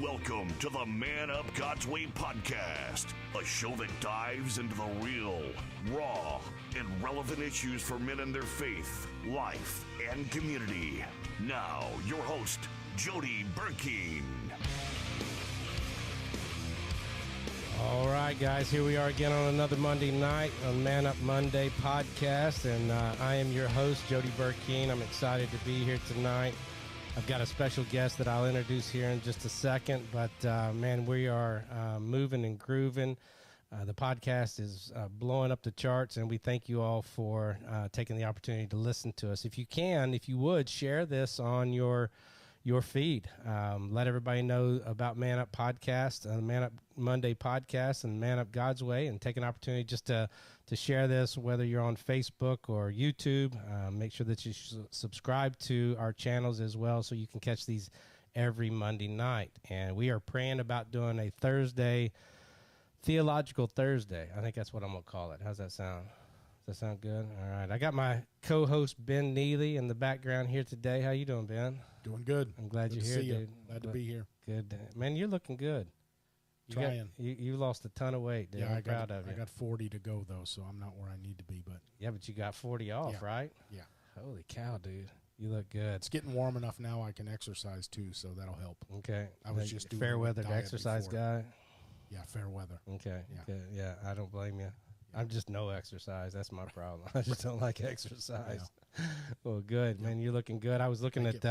Welcome to the Man Up God's Way podcast, a show that dives into the real, raw, and relevant issues for men and their faith, life, and community. Now, your host, Jody Burkeen. All right, guys, here we are again on another Monday night on Man Up Monday podcast, and I am your host, Jody Burkeen. I'm excited to be here tonight. I've got a special guest that I'll introduce here in just a second, but man, we are moving and grooving. The podcast is blowing up the charts, and we thank you all for taking the opportunity to listen to us. If you can, if you would, share this on your feed. Let everybody know about Man Up Podcast, Man Up Monday Podcast, and Man Up God's Way, and take an opportunity just to share this, whether you're on Facebook or YouTube. Make sure that you subscribe to our channels as well so you can catch these every Monday night. And we are praying about doing a Thursday, Theological Thursday. I think that's what I'm going to call it. How's that sound? Does that sound good? All right. I got my co-host, Ben Neely, in the background here today. How you doing, Ben? Doing good. I'm glad good you're here, you. dude. Glad to be here. Good. Man, you're looking good. Trying. You lost a ton of weight, dude. I'm proud of you. I got 40 to go, though, so I'm not where I need to be. But yeah, but you got 40 off, right? Yeah. Holy cow, dude. You look good. It's getting warm enough now I can exercise, too, so that'll help. Okay. I was just doing fair weather exercise before. guy? Yeah, fair weather. Okay. Yeah. Okay. Yeah, I don't blame you. I'm just no exercise. That's my problem. I just don't like exercise. Well, good, man. You're looking good. I was looking at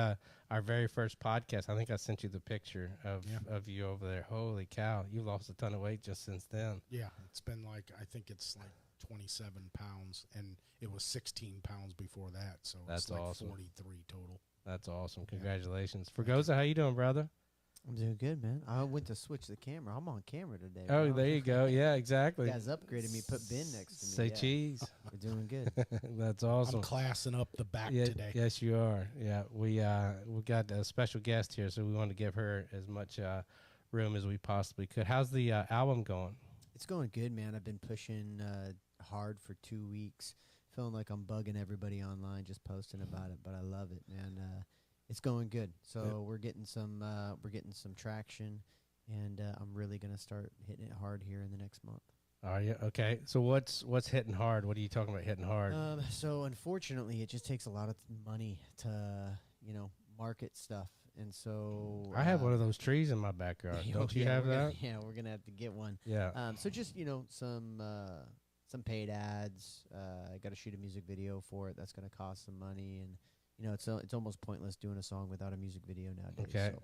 our very first podcast. I think I sent you the picture of you over there. Holy cow. You lost a ton of weight just since then. Yeah. It's been I think it's 27 pounds, and it was 16 pounds before that. So that's it's like awesome. 43 total. That's awesome. Congratulations. Fregosa, how you doing, brother? I'm doing good, man. I went to switch the camera. I'm on camera today. Oh, there you go. Yeah, exactly. You guys upgraded me, put Ben next to me. Say cheese. We're doing good. That's awesome. I'm classing up the back today. Yes, you are. Yeah, we got a special guest here, so we wanted to give her as much room as we possibly could. How's the album going? It's going good, man. I've been pushing hard for 2 weeks. Feeling like I'm bugging everybody online, just posting about it, but I love it, man. It's going good. So we're getting some traction, and I'm really gonna start hitting it hard here in the next month. Are you okay? So what's hitting hard? What are you talking about hitting hard? So unfortunately, it just takes a lot of money to market stuff, and so I have one of those trees in my backyard. Don't you have that? We're gonna have to get one. Yeah. So just some paid ads. I got to shoot a music video for it. That's gonna cost some money, and it's almost pointless doing a song without a music video nowadays. Okay. So,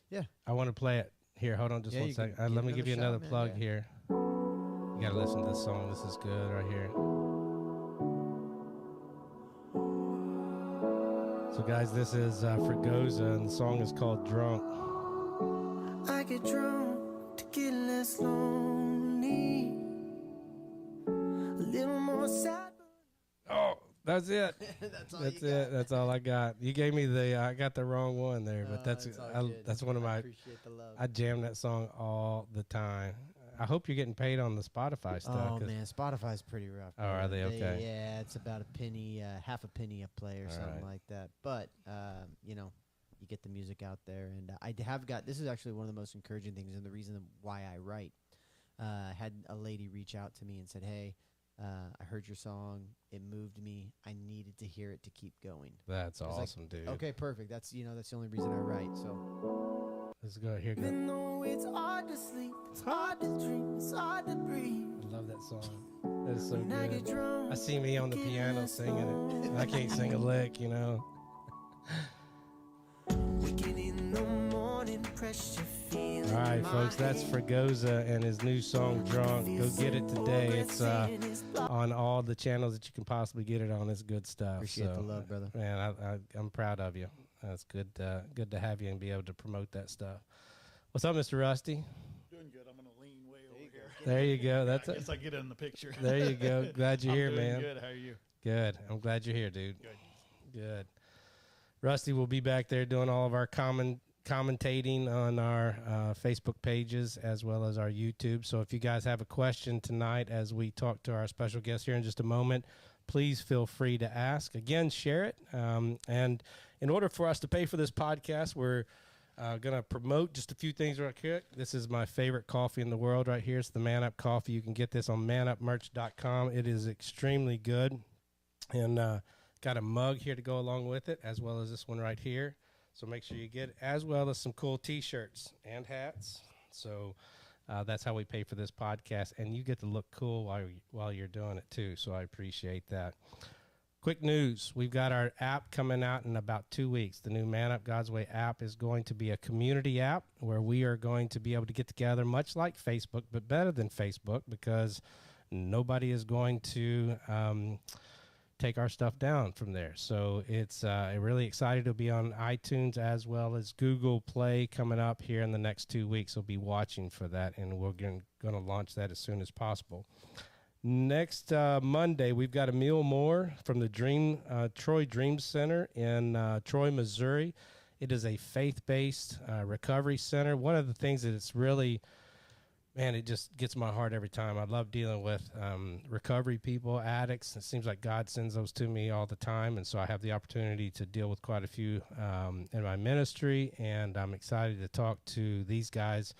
yeah. I want to play it. Here, hold on just 1 second. Let me give you another plug here. You got to listen to this song. This is good right here. So, guys, this is Fregosa, and the song is called Drunk. I get drunk to get less lonely. A little more sad. Oh, that's it. That's it. That's all I got. You gave me I got the wrong one there, but that's one of my. I appreciate the love. I jam that song all the time. I hope you're getting paid on the Spotify stuff. Oh man, Spotify's pretty rough. Oh, are they okay? Yeah, it's about a penny, half a penny a play or something like that. But you get the music out there, and I have got. This is actually one of the most encouraging things, and the reason why I write. I had a lady reach out to me and said, "Hey, I heard your song. It moved me. I needed to hear it to keep going." That's awesome, dude. Okay, perfect. That's that's the only reason I write. So let's go here. Even though it's hard to sleep, it's hard to dream, it's hard to breathe. I love that song. That is so good. I see me on the piano singing it. And I can't sing a lick, Waking in the morning, pressure feeling. All right, folks, that's Fregosa and his new song, Drunk. Go get it today. It's on all the channels that you can possibly get it on. It's good stuff. Appreciate the love, brother. Man, I'm proud of you. That's good. Good to have you and be able to promote that stuff. What's up, Mr. Rusty? Doing good. I'm going to lean way over here. There you go. I guess I get in the picture. There you go. Glad you're here, man. Good. How are you? Good. I'm glad you're here, dude. Good. Rusty will be back there doing all of our commentating on our Facebook pages as well as our YouTube. So if you guys have a question tonight as we talk to our special guest here in just a moment, please feel free to ask. Again, share it. And in order for us to pay for this podcast, we're Going to promote just a few things right quick. This is my favorite coffee in the world right here. It's the Man Up coffee. You can get this on manupmerch.com. It is extremely good. And got a mug here to go along with it, as well as this one right here. So make sure you get it, as well as some cool T-shirts and hats. So that's how we pay for this podcast. And you get to look cool while you're doing it, too. So I appreciate that. Quick news, we've got our app coming out in about 2 weeks. The new Man Up God's Way app is going to be a community app where we are going to be able to get together, much like Facebook, but better than Facebook, because nobody is going to take our stuff down from there. So it's really excited to be on iTunes as well as Google Play coming up here in the next 2 weeks. So be watching for that, and we're going to launch that as soon as possible. Next Monday, we've got Emil Moore from the Troy Dream Center in Troy, Missouri. It is a faith-based recovery center. One of the things that it's really, man, it just gets my heart every time. I love dealing with recovery people, addicts. It seems like God sends those to me all the time, and so I have the opportunity to deal with quite a few in my ministry, and I'm excited to talk to these guys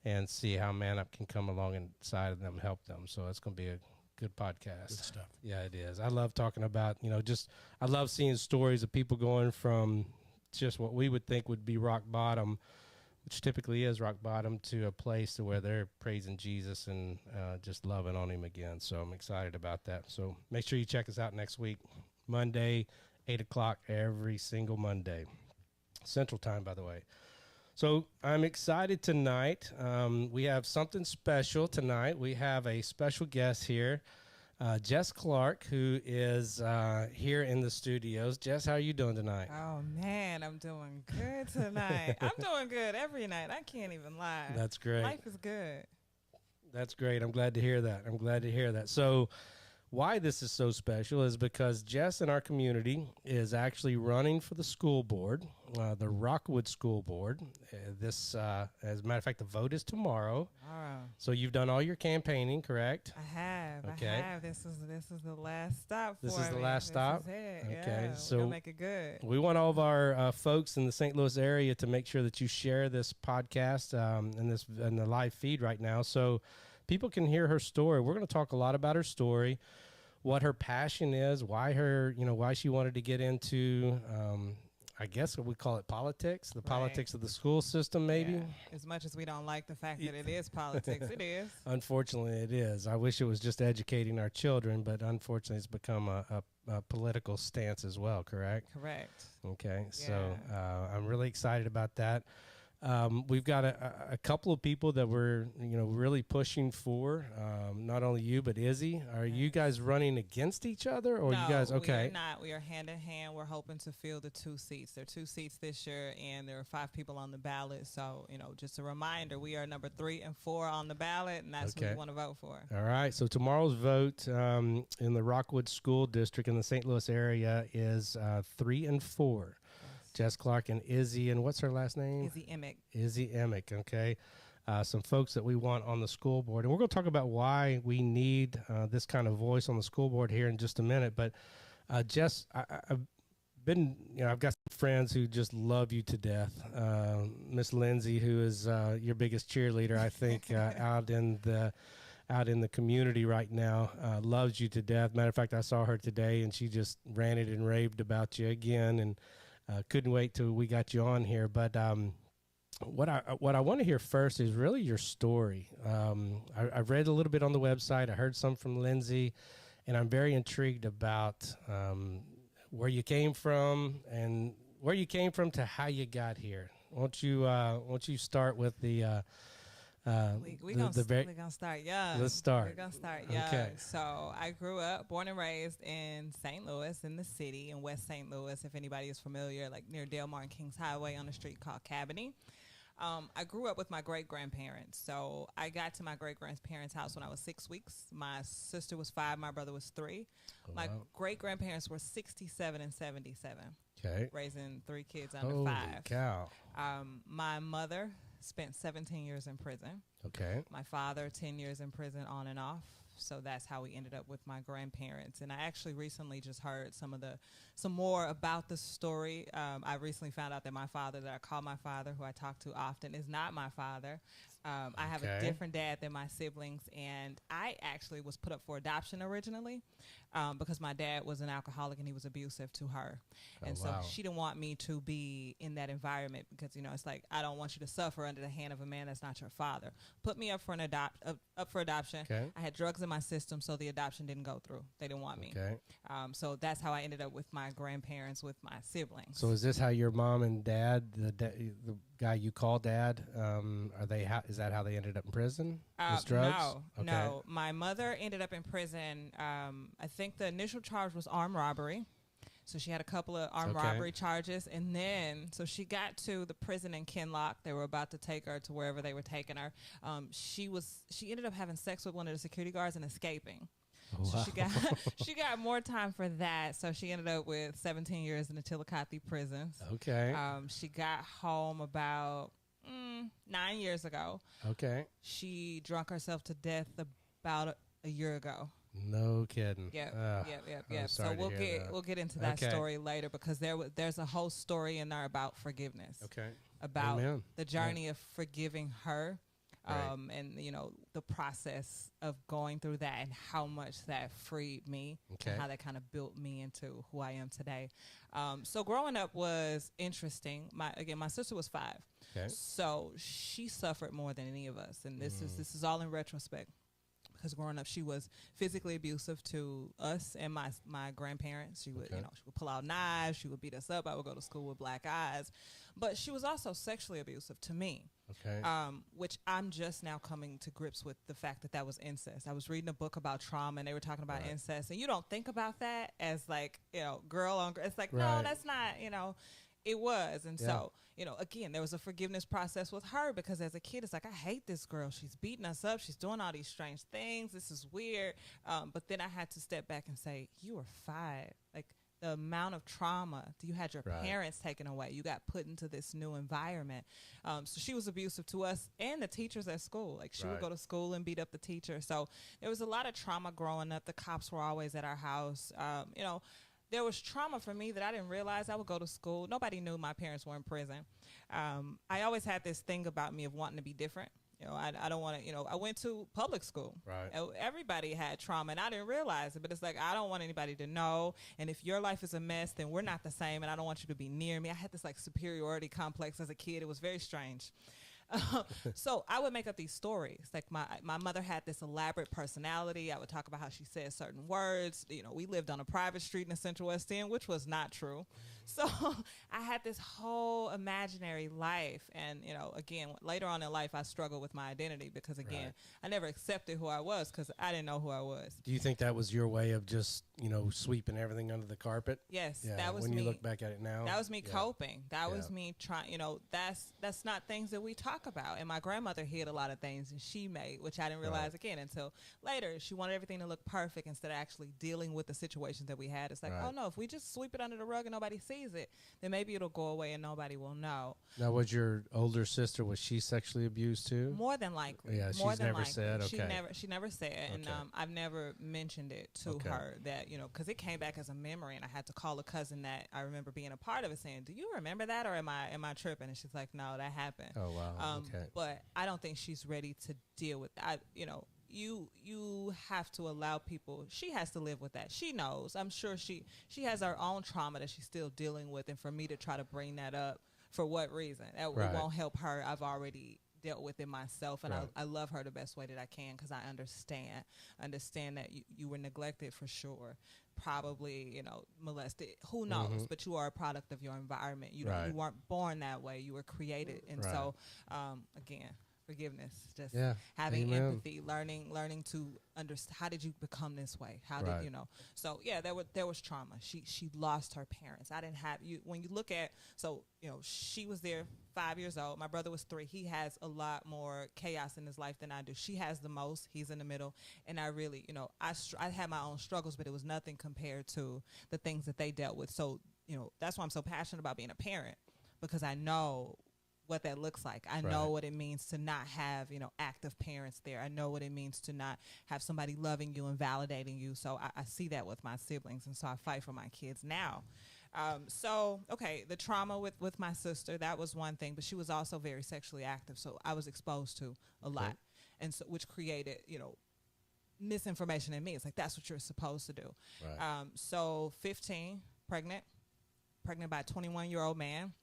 and see how Man Up can come along inside of them and help them. So it's going to be a good podcast. Good stuff. Yeah, it is. I love talking about, I love seeing stories of people going from just what we would think would be rock bottom, which typically is rock bottom, to a place to where they're praising Jesus and just loving on him again. So I'm excited about that. So make sure you check us out next week, Monday, 8 o'clock, every single Monday. Central Time, by the way. So I'm excited tonight. We have something special tonight. We have a special guest here, Jess Clark, who is here in the studios. Jess, how are you doing tonight? Oh, man, I'm doing good tonight. I'm doing good every night. I can't even lie. That's great. Life is good. That's great. I'm glad to hear that. So why this is so special is because Jess in our community is actually running for the school board, the Rockwood School Board. As a matter of fact, the vote is tomorrow. Oh. So you've done all your campaigning, correct? I have. Okay. I have. This is the last stop for me. This is the last stop? This is it. Okay, Yeah, so we're gonna make it good. We want all of our folks in the St. Louis area to make sure that you share this podcast and the live feed right now, so people can hear her story. We're going to talk a lot about her story, what her passion is, why she wanted to get into, I guess we call it politics, the politics of the school system, maybe. Yeah. As much as we don't like the fact that it is politics, it is. Unfortunately, it is. I wish it was just educating our children, but unfortunately, it's become a political stance as well, correct? Correct. Okay, Yeah. so I'm really excited about that. We've got a couple of people that we're really pushing for. Not only you, but Izzy. Are you guys running against each other, or no, you guys okay? We are not. We are hand in hand. We're hoping to fill the 2 seats. There are 2 seats this year, and there are 5 people on the ballot. So just a reminder, we are number 3 and 4 on the ballot, and that's what we want to vote for. All right. So tomorrow's vote in the Rockwood School District in the St. Louis area is 3 and 4. Jess Clark and Izzy, and what's her last name? Izzy Emick. Izzy Emick, okay. Some folks that we want on the school board. And we're going to talk about why we need this kind of voice on the school board here in just a minute. But, Jess, I've got some friends who just love you to death. Miss Lindsay, who is your biggest cheerleader, I think, out in the community right now, loves you to death. Matter of fact, I saw her today, and she just ranted and raved about you again, and couldn't wait till we got you on here. But what I want to hear first is really your story. I've read a little bit on the website. I heard some from Lindsay, and I'm very intrigued about where you came from to how you got here. Won't you start with the We're going to start young. Let's start. We're going to start young. Okay. So I grew up, born and raised in St. Louis, in the city, in West St. Louis, if anybody is familiar, like near Delmar and Kings Highway on a street called Cabany. I grew up with my great-grandparents. So I got to my great-grandparents' house when I was 6 weeks. My sister was 5. My brother was 3. Oh, my wow. great-grandparents were 67 and 77. Okay. Raising 3 kids under Holy 5. cow. My mother spent 17 years in prison. Okay. My father, 10 years in prison on and off. So that's how we ended up with my grandparents. And I actually recently just heard some more about the story. I recently found out that my father, that I call my father, who I talk to often, is not my father. I have a different dad than my siblings, and I actually was put up for adoption originally because my dad was an alcoholic and he was abusive to her. And so she didn't want me to be in that environment because, you know, it's like, I don't want you to suffer under the hand of a man that's not your father. Put me up for adoption. Okay. I had drugs in my system, so the adoption didn't go through. They didn't want me. Okay. So that's how I ended up with my grandparents, with my siblings. So is this how your mom and dad, the guy you call dad, is that how they ended up in prison? Was drugs? No. My mother ended up in prison. I think the initial charge was armed robbery. So she had a couple of armed robbery charges. And then, so she got to the prison in Kinloch. They were about to take her to wherever they were taking her. She ended up having sex with one of the security guards and escaping. Oh, wow. So she got more time for that. So she ended up with 17 years in the Chillicothe prisons. Okay. She got home about 9 years ago. Okay. She drunk herself to death about a year ago. No kidding. Yep. So we'll get into that story later because there's a whole story in there about forgiveness. Okay. About Amen. the journey of forgiving her. Right. And you know, the process of going through that and how much that freed me and how that kind of built me into who I am today. So growing up was interesting. My sister was 5. Okay. So she suffered more than any of us. And this is all in retrospect. Because growing up, she was physically abusive to us and my grandparents. She would, she would pull out knives. She would beat us up. I would go to school with black eyes. But she was also sexually abusive to me. Okay. Which I'm just now coming to grips with the fact that was incest. I was reading a book about trauma, and they were talking about incest. And you don't think about that as like, girl on girl. It's like, no, that's not, It was. And so, again, there was a forgiveness process with her because as a kid, it's like, I hate this girl. She's beating us up. She's doing all these strange things. This is weird. But then I had to step back and say, you were 5. Like, the amount of trauma, you had your parents taken away. You got put into this new environment. So she was abusive to us and the teachers at school. Like, she would go to school and beat up the teacher. So there was a lot of trauma growing up. The cops were always at our house. There was trauma for me that I didn't realize. I would go to school. Nobody knew my parents were in prison. I always had this thing about me of wanting to be different. I don't want to, I went to public school. Right. Everybody had trauma, and I didn't realize it. But it's like, I don't want anybody to know. And if your life is a mess, then we're not the same, and I don't want you to be near me. I had this, like, superiority complex as a kid. It was very strange. So I would make up these stories. Like my mother had this elaborate personality. I would talk about how she said certain words. We lived on a private street in the Central West End, which was not true. So I had this whole imaginary life. And, again, later on in life, I struggled with my identity because, again, I never accepted who I was because I didn't know who I was. Do you think that was your way of just, sweeping everything under the carpet? Yes, Yeah, that was when me. you look back at it now. That was me coping. That was me trying, that's not things that we talk about. And my grandmother hid a lot of things and she made, which I didn't realize again until later. She wanted everything to look perfect instead of actually dealing with the situations that we had. It's like, oh no, if we just sweep it under the rug and nobody sees it, then maybe it'll go away and nobody will know. Now, was your older sister, was she sexually abused too? More than likely. Yeah, More she's than never likely. said, okay. She never said, and I've never mentioned it to her that, because it came back as a memory, and I had to call a cousin that I remember being a part of it saying, do you remember that, or am I tripping? And she's like, no, that happened. Oh, wow. But I don't think she's ready to deal with that. You have to allow people. She has to live with that. She knows. I'm sure she has her own trauma that she's still dealing with, and for me to try to bring that up, for what reason? It won't help her. I've already dealt with it myself, and I love her the best way that I can because I understand that you were neglected for sure, probably molested. Who knows? But you are a product of your environment. You weren't born that way. You were created, and so again. Forgiveness, just having empathy, learning to understand. How did you become this way? How did So there was trauma. She lost her parents. I didn't have you. When you look at she was there 5 years old. My brother was 3. He has a lot more chaos in his life than I do. She has the most. He's in the middle, and I really I had my own struggles, but it was nothing compared to the things that they dealt with. So that's why I'm so passionate about being a parent, because I know what that looks like. I know what it means to not have, active parents there. I know what it means to not have somebody loving you and validating you. So I see that with my siblings, and so I fight for my kids now. The trauma with my sister, that was one thing, but she was also very sexually active, so I was exposed to a lot, and so which created, misinformation in me. It's like, that's what you're supposed to do. Right. 15, pregnant by a 21-year-old man.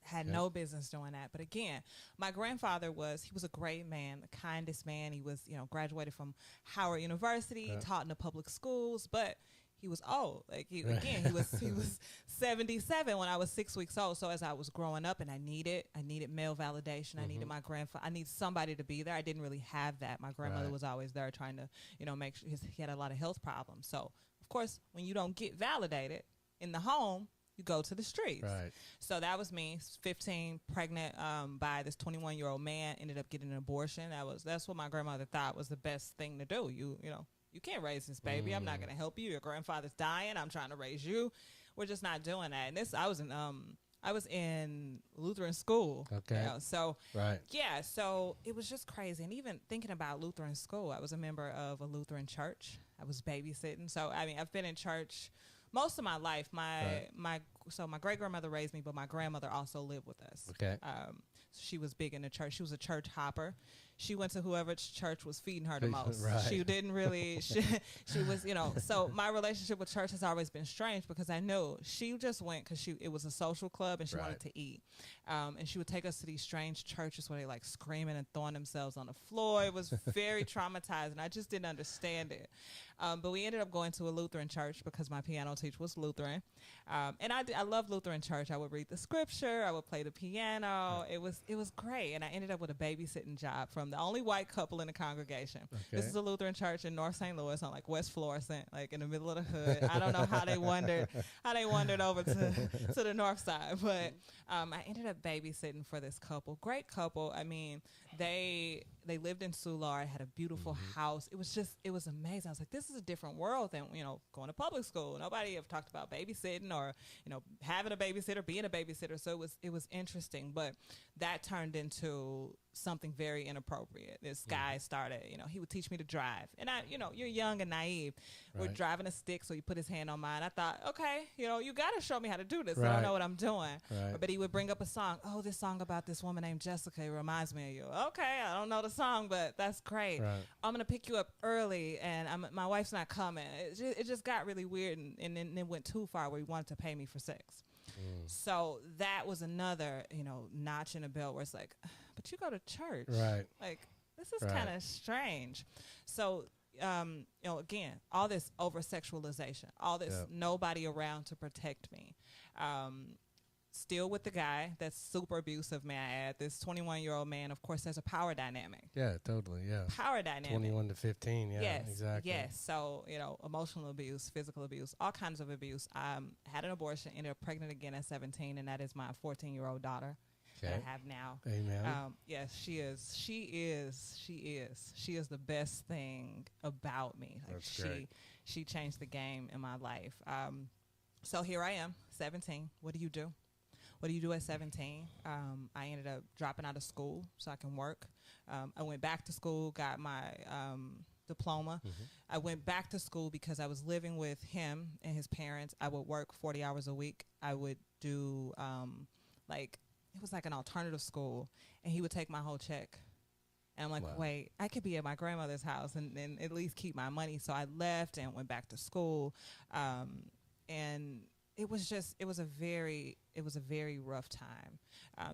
Had no business doing that. But again, my grandfather he was a great man, the kindest man. He was, graduated from Howard University, taught in the public schools, but he was old. Like he was 77 when I was 6 weeks old. So as I was growing up, and I needed male validation. I needed my grandfather. I need somebody to be there. I didn't really have that. My grandmother was always there trying to, make sure he had a lot of health problems. So of course, when you don't get validated in the home, you go to the streets. Right. So that was me, 15, pregnant by this 21-year-old man, ended up getting an abortion. That's what my grandmother thought was the best thing to do. You can't raise this baby. I'm not going to help you. Your grandfather's dying. I'm trying to raise you. We're just not doing that. And I was in Lutheran school. Okay. So it was just crazy. And even thinking about Lutheran school, I was a member of a Lutheran church. I was babysitting. So I've been in church most of my life. My great grandmother raised me, but my grandmother also lived with us. Okay. She was big in the church. She was a church hopper. She went to whoever church was feeding her the most. Right. She didn't really. She was, So my relationship with church has always been strange, because I know she just went because it was a social club and she wanted to eat. And she would take us to these strange churches where they like screaming and throwing themselves on the floor. It was very traumatizing. I just didn't understand it. But we ended up going to a Lutheran church because my piano teacher was Lutheran. And I loved Lutheran church. I would read the scripture. I would play the piano. It was great. And I ended up with a babysitting job from the only white couple in the congregation. Okay. This is a Lutheran church in North St. Louis on like West Florissant, like in the middle of the hood. I don't know how they wandered over to the north side. But I ended up babysitting for this couple. Great couple. They lived in Soulard, had a beautiful house. It was amazing. I was like, this is a different world than, going to public school. Nobody ever talked about babysitting or, having a babysitter, being a babysitter. So it was interesting, but that turned into something very inappropriate. This guy started, he would teach me to drive. And you're young and naive. Right. We're driving a stick, so he put his hand on mine. I thought, okay, you got to show me how to do this. Right. I don't know what I'm doing. Right. But he would bring up a song. Oh, this song about this woman named Jessica, it reminds me of you. Okay, I don't know the song, but that's great. Right. I'm going to pick you up early, and my wife's not coming. It just got really weird, and then it went too far where he wanted to pay me for sex. So that was another, notch in the belt where it's like, but you go to church. Right. Like, this is kind of strange. So, again, all this over-sexualization, all this nobody around to protect me. Still with the guy that's super abusive, may I add. This 21-year-old man, of course, there's a power dynamic. Yeah, totally, yeah. Power dynamic. 21 to 15, yeah, yes, exactly. Yes, so, emotional abuse, physical abuse, all kinds of abuse. Had an abortion, ended up pregnant again at 17, and that is my 14-year-old daughter that I have now. Amen. Yes, she is. She is the best thing about me. Like, that's great. She changed the game in my life. So here I am, 17. What do you do? What do you do at 17? I ended up dropping out of school so I can work. I went back to school, got my diploma. Mm-hmm. I went back to school because I was living with him and his parents. I would work 40 hours a week. I would do, it was like an alternative school, and he would take my whole check. And I'm like, wow. Wait, I could be at my grandmother's house and at least keep my money. So I left and went back to school. And it was a very rough time.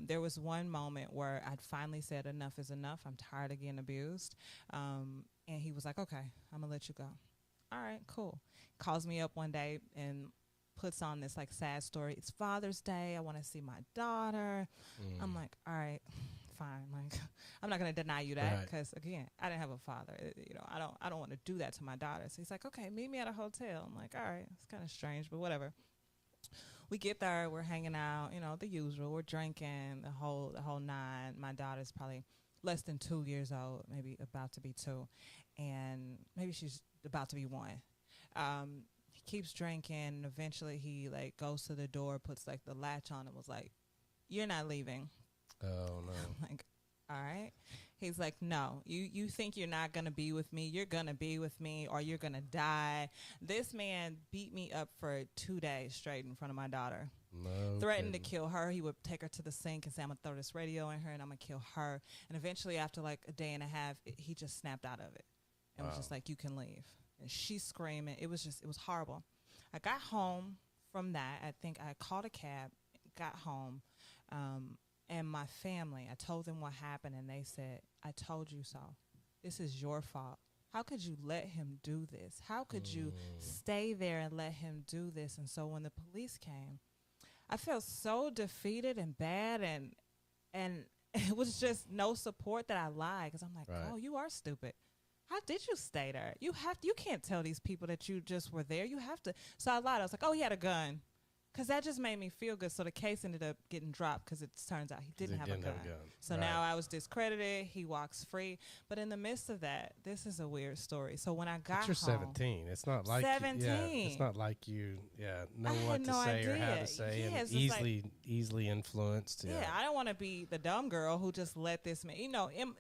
There was one moment where I'd finally said, enough is enough. I'm tired of getting abused. And he was like, okay, I'm gonna let you go. All right, cool. Calls me up one day and puts on this like sad story. It's Father's Day. I want to see my daughter. I'm like, all right, fine. Like, I'm not gonna deny you that because again, I didn't have a father. I don't want to do that to my daughter. So he's like, okay, meet me at a hotel. I'm like, all right, it's kind of strange, but whatever. We get there, we're hanging out, the usual. We're drinking, the whole nine. My daughter's probably less than 2 years old, maybe about to be 2, and maybe she's about to be 1. He keeps drinking, and eventually he like goes to the door, puts like the latch on, and was like, "You're not leaving." Oh no. I'm like, all right. He's like, no, you think you're not going to be with me. You're going to be with me or you're going to die. This man beat me up for 2 days straight in front of my daughter. No. Threatened to kidding. kill her. He would take her to the sink and say, I'm going to throw this radio in her and I'm going to kill her. And eventually, after like a day and a half, he just snapped out of it and was just like, you can leave. And she's screaming. It was horrible. I got home from that. I think I called a cab, got home. And my family, I told them what happened, and they said, I told you so. This is your fault. How could you let him do this? How could you stay there and let him do this? And so when the police came, I felt so defeated and bad, and it was just no support that I lied because I'm like, Right. oh, you are stupid. How did you stay there? You can't tell these people that you just were there. You have to. So I lied. I was like, oh, he had a gun. Because that just made me feel good. So the case ended up getting dropped because it turns out he didn't have a gun. So Right. now I was discredited. He walks free. But in the midst of that, this is a weird story. So when I got But you're home, 17. It's not like 17. it's not like you know I what had to no say or how idea. to say, Yeah, and it's just like- easily influenced. yeah, I don't want to be the dumb girl who just let this man. You know, in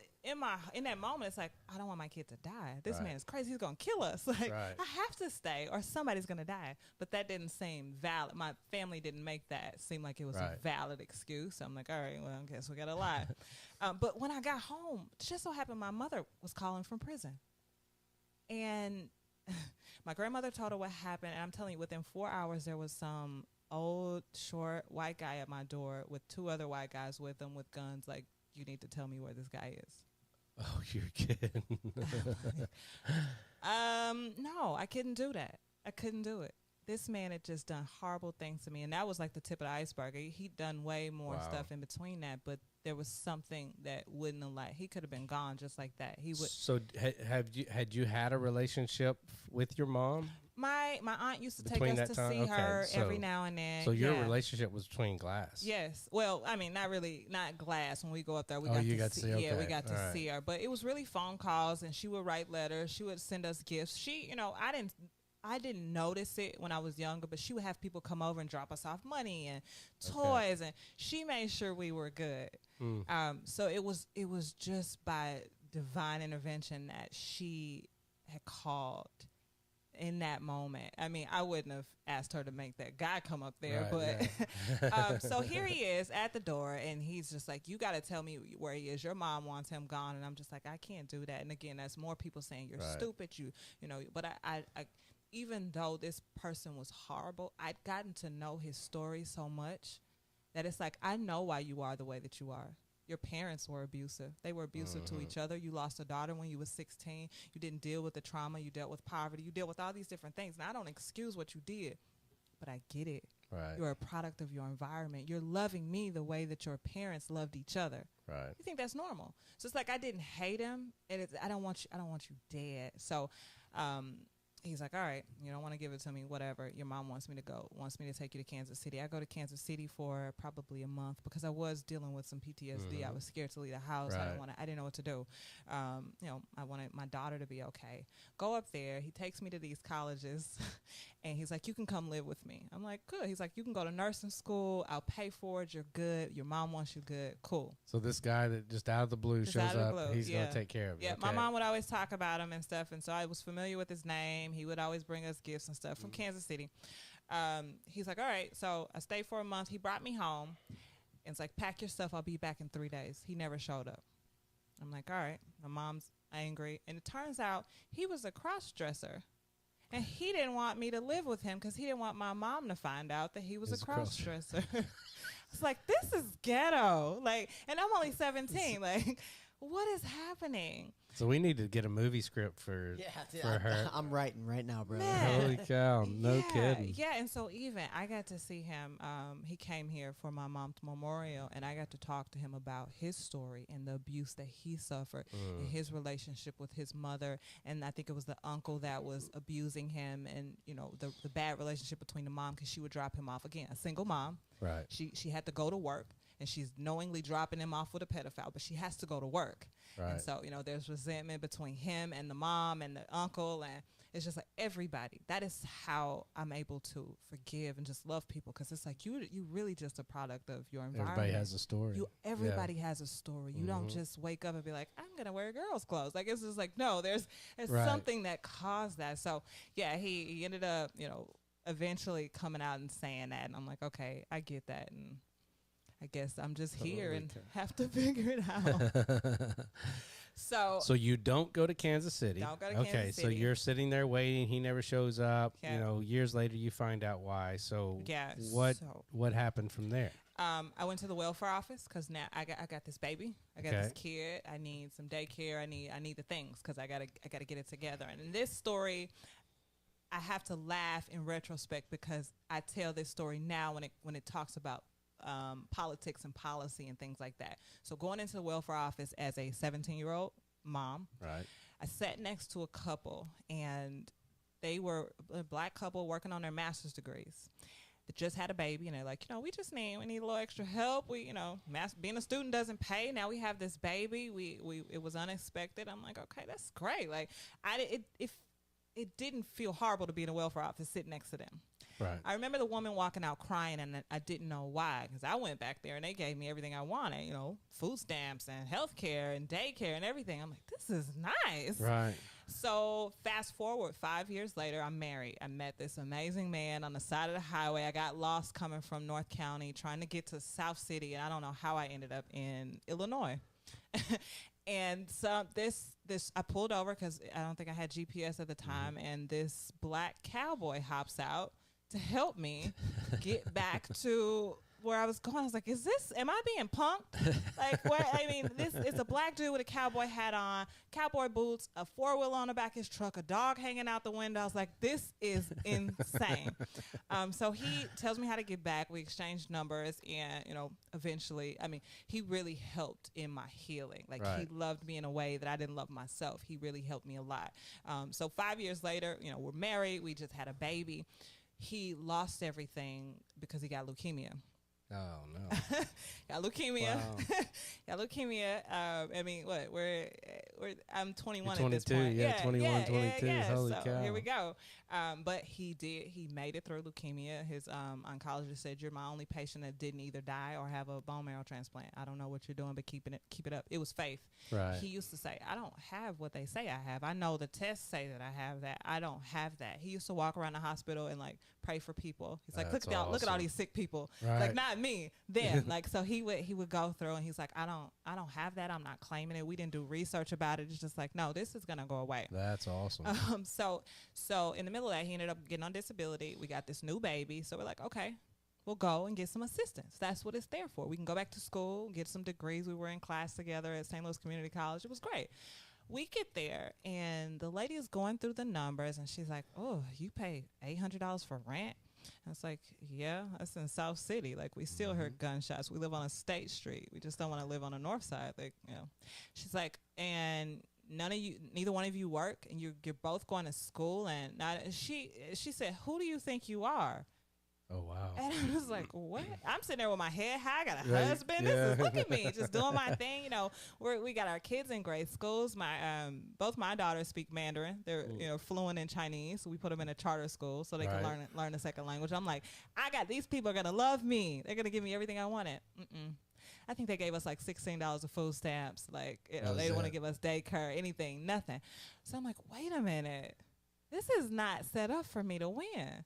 that moment, it's like I don't want my kid to die. This Right. man is crazy. He's gonna kill us. Like Right. I have to stay, or somebody's gonna die. But that didn't seem valid. My family didn't make that seem like it was a Right. valid excuse. So I'm like, all right, well, I guess we gotta lie. But when I got home, it just so happened my mother was calling from prison, and my grandmother told her what happened. And I'm telling you, within 4 hours, there was some old, short, white guy at my door with 2 other white guys with him with guns. Like, you need to tell me where this guy is. Oh, you're kidding. No, I couldn't do that. I couldn't do it. This man had just done horrible things to me, and that was like the tip of the iceberg. He'd done way more Wow. stuff in between that, but there was something that wouldn't have let. He could have been gone just like that. He would. So had you had a relationship with your mom? My aunt used to take Between us that to time? see Okay, her so- every now and then. So your Yeah. relationship was between glass. Yes. Well, I mean, not really, not glass. When we go up there, we Oh, got you to got to see. see, Yeah, we okay, got to all right. see her. But it was really phone calls, and she would write letters. She would send us gifts. She, I didn't notice it when I was younger, but she would have people come over and drop us off money and toys, and she made sure we were good. So it was just by divine intervention that she had called in that moment. I mean, I wouldn't have asked her to make that guy come up there, Right, but so here he is at the door, and he's just like, you got to tell me where he is. Your mom wants him gone. And I'm just like, I can't do that. And again, that's more people saying you're Right. stupid. You know, but I even though this person was horrible, I'd gotten to know his story so much that it's like, I know why you are the way that you are. Your parents were abusive. They were abusive to each other. You lost a daughter when you were 16. You didn't deal with the trauma. You dealt with poverty. You dealt with all these different things. And I don't excuse what you did, but I get it. Right. You're a product of your environment. You're loving me the way that your parents loved each other. Right. You think that's normal? So it's like I didn't hate him, and I don't want you dead. So he's like, all right, you don't want to give it to me, whatever. Your mom wants me to take you to Kansas City. I go to Kansas City for probably a month because I was dealing with some PTSD. I was scared to leave the house. Right. I didn't know what to do. I wanted my daughter to be okay. Go up there. He takes me to these colleges, and he's like, you can come live with me. I'm like, good. He's like, you can go to nursing school. I'll pay for it. You're good. Your mom wants you good. Cool. So this guy that just out of the blue Just shows out of the up, blue, he's yeah. gonna take care of you. Yeah, my Okay. mom would always talk about him and stuff, and so I was familiar with his name. He would always bring us gifts and stuff from Kansas City. He's like, all right, so I stayed for a month. He brought me home, and it's like, pack your stuff. I'll be back in 3 days. He never showed up. I'm like, all right. My mom's angry, and it turns out he was a cross-dresser. And he didn't want me to live with him because he didn't want my mom to find out that he was He's a a cross-dresser. cross-dresser. It's like, this is ghetto. Like, and I'm only 17. Like, what is happening? So we need to get a movie script for her. I'm writing right now, brother. Man. Holy cow! No Yeah, kidding. Yeah, and so even I got to see him. He came here for my mom's memorial, and I got to talk to him about his story and the abuse that he suffered and his relationship with his mother. And I think it was the uncle that was abusing him, and the bad relationship between the mom because she would drop him off again. A single mom. Right. She had to go to work, and she's knowingly dropping him off with a pedophile, but she has to go to work. Right. And so, there's resentment between him and the mom and the uncle, it's just like everybody. That is how I'm able to forgive and just love people, because it's like you really just a product of your environment. Everybody has a story. Everybody has a story. You don't just wake up and be like, I'm gonna wear girls' clothes. Like, it's just like, no, there's something that caused that. So yeah, he ended up, eventually coming out and saying that, and I'm like, okay, I get that, and I guess I'm just here and have to figure it out. So you don't go to Kansas City. Don't go to Kansas City. So you're sitting there waiting. He never shows up. Yeah. Years later, you find out why. So what happened from there? I went to the welfare office because now I got this baby. I got this kid. I need some daycare. I need the things because I gotta get it together. And in this story, I have to laugh in retrospect because I tell this story now when it talks about politics and policy and things like that. So going into the welfare office as a 17-year-old mom, right? I sat next to a couple, and they were a black couple working on their master's degrees. They just had a baby, and they're like, we need a little extra help. Being a student doesn't pay. Now we have this baby. It was unexpected. I'm like, okay, that's great. Like, it didn't feel horrible to be in a welfare office sitting next to them. Right. I remember the woman walking out crying, and I didn't know why, because I went back there and they gave me everything I wanted, food stamps and health care and daycare and everything. I'm like, this is nice. Right. So fast forward 5 years later, I'm married. I met this amazing man on the side of the highway. I got lost coming from North County trying to get to South City, and I don't know how I ended up in Illinois. And so this I pulled over because I don't think I had GPS at the time, and this black cowboy hops out to help me get back to where I was going. I was like, am I being punked? Like, what? I mean, this is a black dude with a cowboy hat on, cowboy boots, a 4-wheel on the back of his truck, a dog hanging out the window. I was like, this is insane. So he tells me how to get back. We exchanged numbers, and, eventually, he really helped in my healing. Like, He loved me in a way that I didn't love myself. He really helped me a lot. So 5 years later, we're married. We just had a baby. He lost everything because he got leukemia. Oh no! Got leukemia. Wow. Got leukemia. I'm 21 You're 22, at this point. Yeah, 21, 22. Holy so cow! Here we go. But he made it through leukemia. His oncologist said, "You're my only patient that didn't either die or have a bone marrow transplant. I don't know what you're doing, but keep it up." It was faith. Right. He used to say, "I don't have what they say I have. I know the tests say that I have that. I don't have that." He used to walk around the hospital and pray for people. He's like, look at all these sick people. Right. Like, not me, them. Like, so he would go through, and he's like, I don't have that. I'm not claiming it. We didn't do research about it. It's just like, no, this is gonna go away. That's awesome. So in the middle of that, he ended up getting on disability. We got this new baby, so we're like, okay, we'll go and get some assistance. That's what it's there for. We can go back to school, get some degrees. We were in class together at St. Louis Community College. It was great. We get there, and the lady is going through the numbers, and she's like, oh, you pay $800 for rent? I was like, yeah, that's in South City. Like, we still heard gunshots. We live on a state street. We just don't want to live on the north side. Like, She's like, and neither one of you work, and you're both going to school. And she said, who do you think you are? Oh, wow. And I was like, what? I'm sitting there with my head high. I got a husband. Look at me, just doing my thing. We got our kids in grade schools. Both my daughters speak Mandarin. They're, fluent in Chinese. So we put them in a charter school so they can learn a second language. I'm like, these people are going to love me. They're going to give me everything I wanted. I think they gave us like $16 of food stamps. Like, they didn't want to give us daycare, anything, nothing. So I'm like, wait a minute. This is not set up for me to win.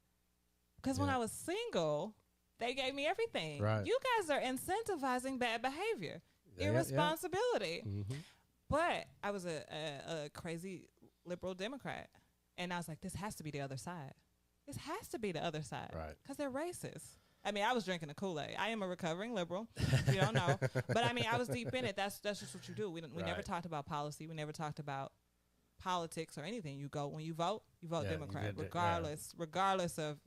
Because when I was single, they gave me everything. Right. You guys are incentivizing bad behavior, irresponsibility. Yeah. Mm-hmm. But I was a crazy liberal Democrat. And I was like, this has to be the other side. This has to be the other side. Right. Because they're racist. I was drinking the Kool-Aid. I am a recovering liberal. You don't know. But, I was deep in it. That's just what you do. We never talked about policy. We never talked about politics or anything. When you vote Democrat, regardless of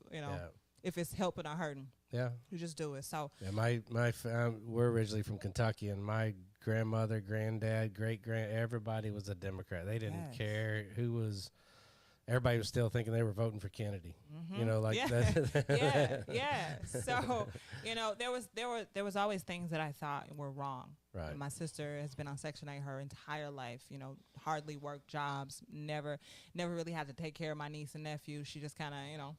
if it's helping or hurting. Yeah, you just do it. So we're originally from Kentucky, and my grandmother, granddad, everybody was a Democrat. They didn't care who was. Everybody was still thinking they were voting for Kennedy. That. Yeah. So there was always things that I thought were wrong. Right. My sister has been on Section 8 her entire life, hardly worked jobs, never really had to take care of my niece and nephew. She just kind of,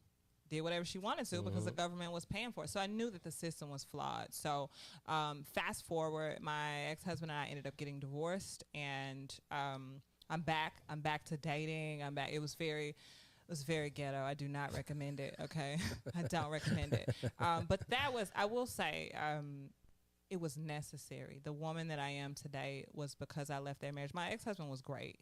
did whatever she wanted to because the government was paying for it. So I knew that the system was flawed. So fast forward, my ex-husband and I ended up getting divorced, and I'm back to dating. I'm back. It was very ghetto. I do not recommend it. Okay. I don't recommend it. But I will say, it was necessary. The woman that I am today was because I left that marriage. My ex-husband was great.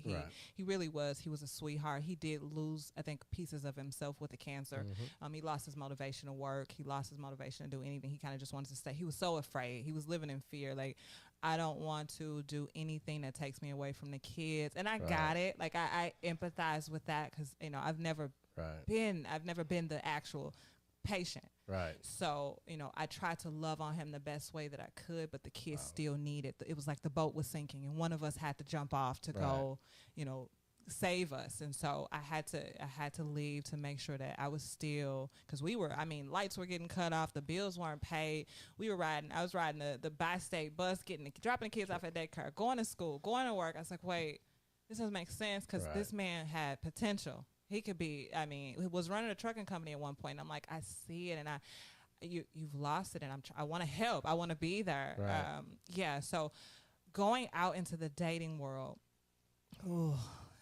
He really was. He was a sweetheart. He did lose, I think, pieces of himself with the cancer. He lost his motivation to work. He lost his motivation to do anything. He kind of just wanted to stay. He was so afraid. He was living in fear. Like, I don't want to do anything that takes me away from the kids. And I got it. Like, I empathize with that because, I've never been the actual patient. Right. So, I tried to love on him the best way that I could, but the kids still needed. It was like the boat was sinking, and one of us had to jump off to go, save us. And so I had to leave to make sure that I was still, because lights were getting cut off, the bills weren't paid. I was riding the bi-state bus, dropping the kids off at daycare, going to school, going to work. I was like, wait, this doesn't make sense because this man had potential. He could be, he was running a trucking company at one point. And I'm like, I see it, and you've lost it, and I want to help. I want to be there. Right. So going out into the dating world,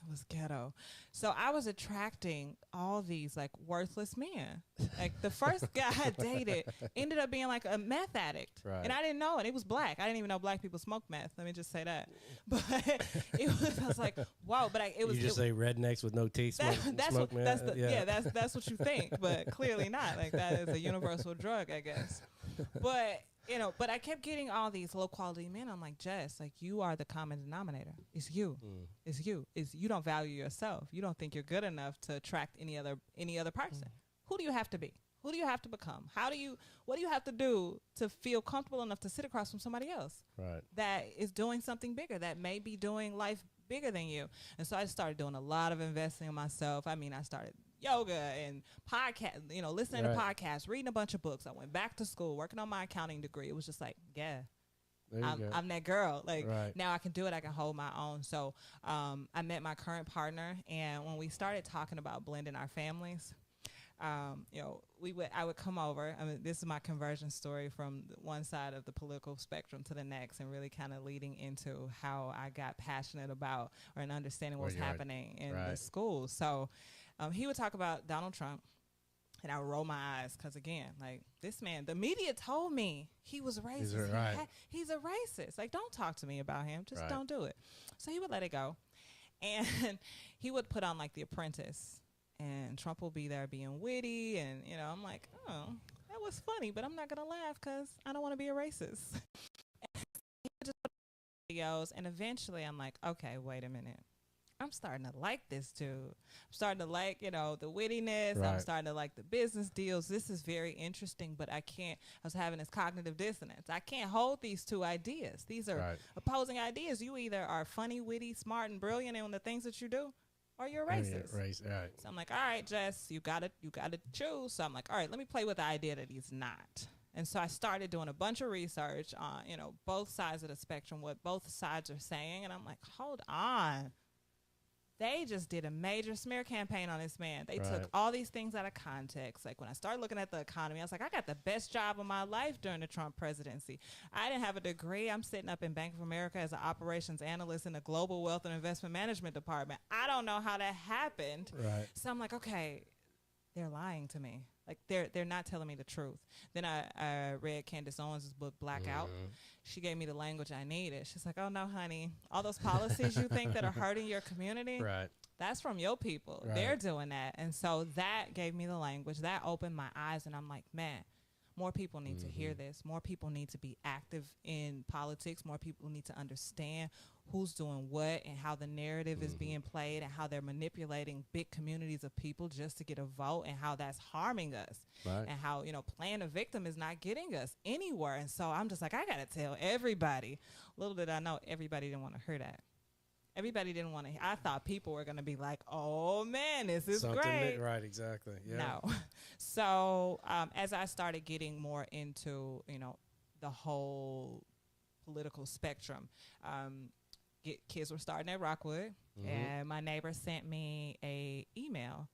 it was ghetto. So I was attracting all these like worthless men. Like the first guy I dated ended up being like a meth addict. Right. And I didn't know it. It was black. I didn't even know black people smoke meth. Let me just say that. But I was like, wow. But it was. You just say rednecks with no teeth smoke meth. That's what you think, but clearly not. Like that is a universal drug, I guess. But but I kept getting all these low quality men. I'm like, Jess, like you are the common denominator. It's you. It's you. You don't value yourself. You don't think you're good enough to attract any other person. Who do you have to be? Who do you have to become? What do you have to do to feel comfortable enough to sit across from somebody else that is doing something bigger, that may be doing life bigger than you? And so I started doing a lot of investing in myself. I started yoga and podcast, listening to podcasts, reading a bunch of books. I went back to school, working on my accounting degree. It was just like, I'm that girl. Like now I can do it. I can hold my own. So I met my current partner, and when we started talking about blending our families, I would come over. This is my conversion story from one side of the political spectrum to the next, and really kind of leading into how I got passionate about or an understanding what's happening in the schools. So he would talk about Donald Trump, and I would roll my eyes because, again, like this man, the media told me he was racist. He's a racist. Like, don't talk to me about him. Just don't do it. So he would let it go, and he would put on like The Apprentice. And Trump will be there being witty, and I'm like, oh, that was funny, but I'm not gonna laugh because I don't want to be a racist. He would just put videos, and eventually I'm like, okay, wait a minute, I'm starting to like this dude. I'm starting to like, the wittiness. I'm starting to like the business deals. This is very interesting, but I was having this cognitive dissonance. I can't hold these two ideas. These are opposing ideas. You either are funny, witty, smart, and brilliant in the things that you do, or you're racist. So I'm like, all right, Jess, you gotta choose. So I'm like, all right, let me play with the idea that he's not. And so I started doing a bunch of research on, both sides of the spectrum, what both sides are saying. And I'm like, hold on. They just did a major smear campaign on this man. They took all these things out of context. Like when I started looking at the economy, I was like, I got the best job of my life during the Trump presidency. I didn't have a degree. I'm sitting up in Bank of America as an operations analyst in the Global Wealth and Investment Management Department. I don't know how that happened. So I'm like, okay, they're lying to me. Like they're not telling me the truth. Then I read Candace Owens' book, Blackout. She gave me the language I needed. She's like, oh, no, honey, all those policies you think that are hurting your community, that's from your people. They're doing that. And so that gave me the language. That opened my eyes, and I'm like, man, more people need to hear this. More people need to be active in politics. More people need to understand who's doing what and how the narrative is being played and how they're manipulating big communities of people just to get a vote, and how that's harming us, and how, playing a victim is not getting us anywhere. And so I'm just like, I got to tell everybody. Little did I know, everybody didn't want to hear that. Everybody didn't want to. I thought people were going to be like, oh, man, this is great. Right, exactly. Yeah. No. So as I started getting more into, the whole political spectrum. Kids were starting at Rockwood, and my neighbor sent me a email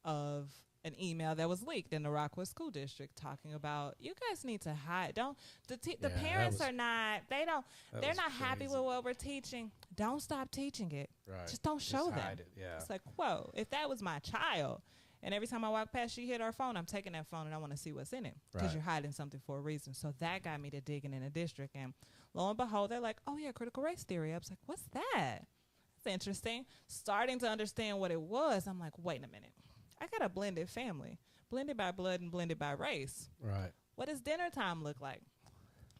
of an email that was leaked in the Rockwood School District talking about, you guys need to hide. Don't the parents are not, they're not happy with what we're teaching. Don't stop teaching it. Right. Just don't show them. Hide it. Yeah. It's like, whoa, if that was my child, and every time I walk past, she hit her phone, I'm taking that phone and I want to see what's in it because Right. you're hiding something for a reason. So that got me to digging in the district. And lo and behold, they're like, oh, yeah, critical race theory. I was like, what's that? That's interesting. Starting to understand what it was, I'm like, wait a minute. I got a blended family, blended by blood and blended by race. Right. What does dinner time look like?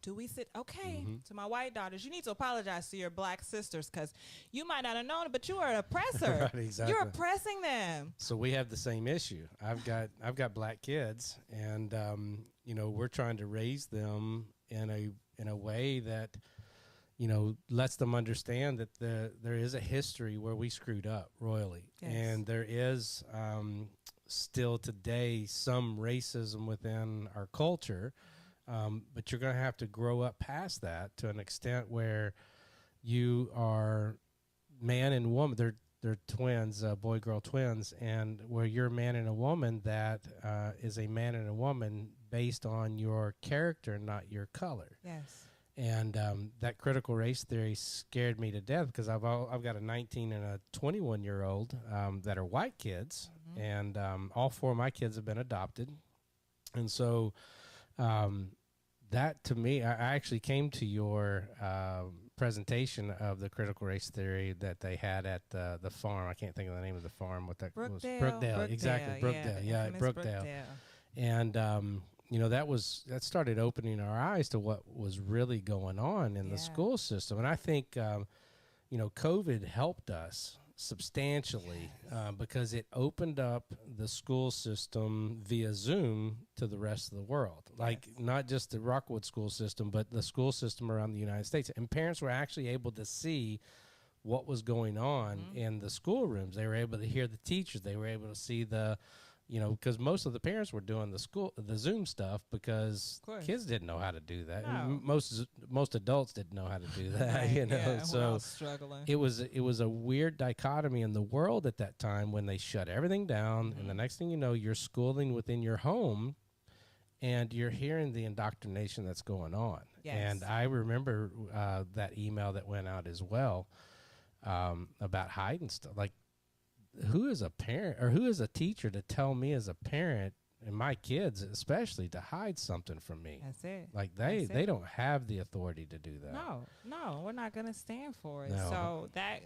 Do we sit, to my white daughters, you need to apologize to your black sisters because you might not have known it, but you are an oppressor. Right, exactly. You're oppressing them. So we have the same issue. I've got black kids, and we're trying to raise them in a way that lets them understand that there is a history where we screwed up royally, Yes. and there is still today some racism within our culture. But you're going to have to grow up past that to an extent where you are man and woman. They're twins, boy-girl twins, and where you're a man and a woman that is a man and a woman based on your character, not your color. Yes. And that critical race theory scared me to death because I've got a 19 and a 21-year-old that are white kids, and all four of my kids have been adopted, and so. That to me, I actually came to your presentation of the critical race theory that they had at the farm. I can't think of the name of the farm. What that was? Brookdale. Exactly, Brookdale. Yeah, Brookdale. And that started opening our eyes to what was really going on in the school system. And I think COVID helped us substantially because it opened up the school system via Zoom to the rest of the world. Like not just the Rockwood school system, but the school system around the United States. And parents were actually able to see what was going on in the schoolrooms. They were able to hear the teachers. They were able to see because most of the parents were doing the Zoom stuff because kids didn't know how to do that. No. And most adults didn't know how to do that. Right, So we're all struggling. it was a weird dichotomy in the world at that time when they shut everything down, and the next thing you know, you're schooling within your home, and you're hearing the indoctrination that's going on. Yes. And I remember that email that went out as well about hiding stuff. Like, who is a parent or who is a teacher to tell me as a parent and my kids especially to hide something from me? That's it. Like they don't have the authority to do that. No, we're not going to stand for it. No. So that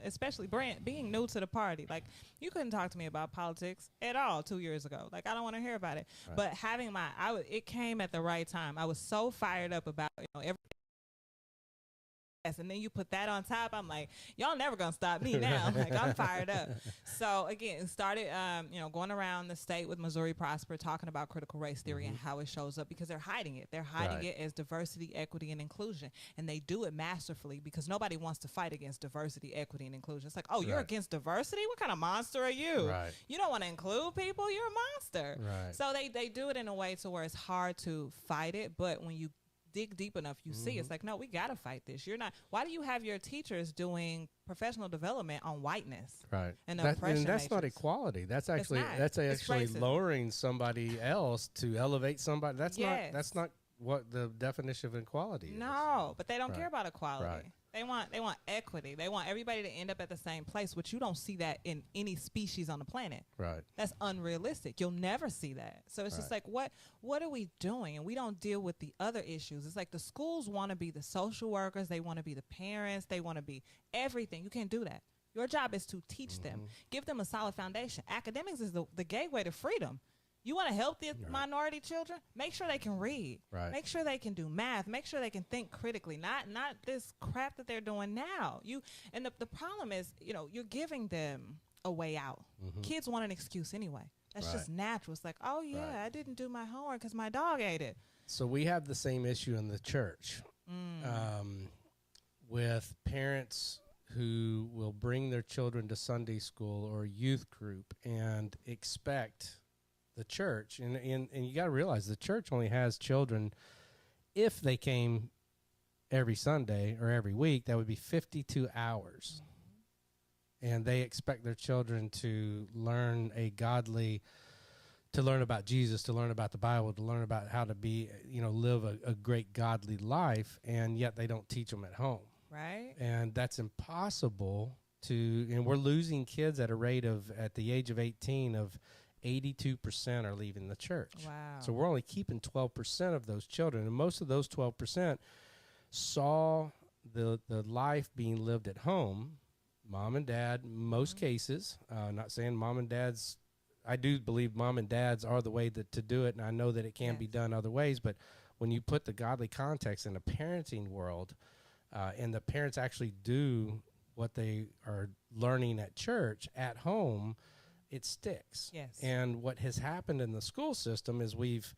especially Brent being new to the party, like you couldn't talk to me about politics at all 2 years ago. Like I don't want to hear about it. Right. But having it came at the right time. I was so fired up about everything. And then you put that on top, I'm like, y'all never gonna stop me now. Like I'm fired up. So again, it started going around the state with Missouri Prosper talking about critical race theory and how it shows up because they're hiding it. They're hiding it as diversity, equity, and inclusion. And they do it masterfully because nobody wants to fight against diversity, equity, and inclusion. It's like, oh, you're against diversity? What kind of monster are you? Right. You don't want to include people? You're a monster. Right. So they do it in a way to where it's hard to fight it, but when you dig deep enough, you see it's like, no, we gotta fight this. Why do you have your teachers doing professional development on whiteness? Right. And that's oppression not matrix? equality. That's actually not. It's racist. lowering somebody else to elevate somebody. That's Yes. not what the definition of equality is. No, but they don't Right. care about equality. Right. They want equity. They want everybody to end up at the same place, which you don't see that in any species on the planet. Right. That's unrealistic. You'll never see that. So it's just like, what are we doing? And we don't deal with the other issues. It's like the schools want to be the social workers. They want to be the parents. They want to be everything. You can't do that. Your job is to teach them. Give them a solid foundation. Academics is the gateway to freedom. You want to help the minority children? Make sure they can read. Right. Make sure they can do math. Make sure they can think critically. Not this crap that they're doing now. And the problem is, you're giving them a way out. Kids want an excuse anyway. That's just natural. It's like, oh yeah, I didn't do my homework because my dog ate it. So we have the same issue in the church with parents who will bring their children to Sunday school or youth group and expect the church, and you got to realize the church only has children if they came every Sunday or every week, that would be 52 hours. And they expect their children to learn to learn about Jesus, to learn about the Bible, to learn about how to be, live a great godly life, and yet they don't teach them at home. Right. And that's impossible and we're losing kids at a rate at the age of 18 of 82% are leaving the church. Wow. So we're only keeping 12% of those children, and most of those 12% saw the life being lived at home. Mom and dad, most cases, not saying mom and dad's, I do believe mom and dads are the way to do it, and I know that it can be done other ways, but when you put the godly context in the parenting world, and the parents actually do what they are learning at church at home, it sticks. Yes. And what has happened in the school system is we've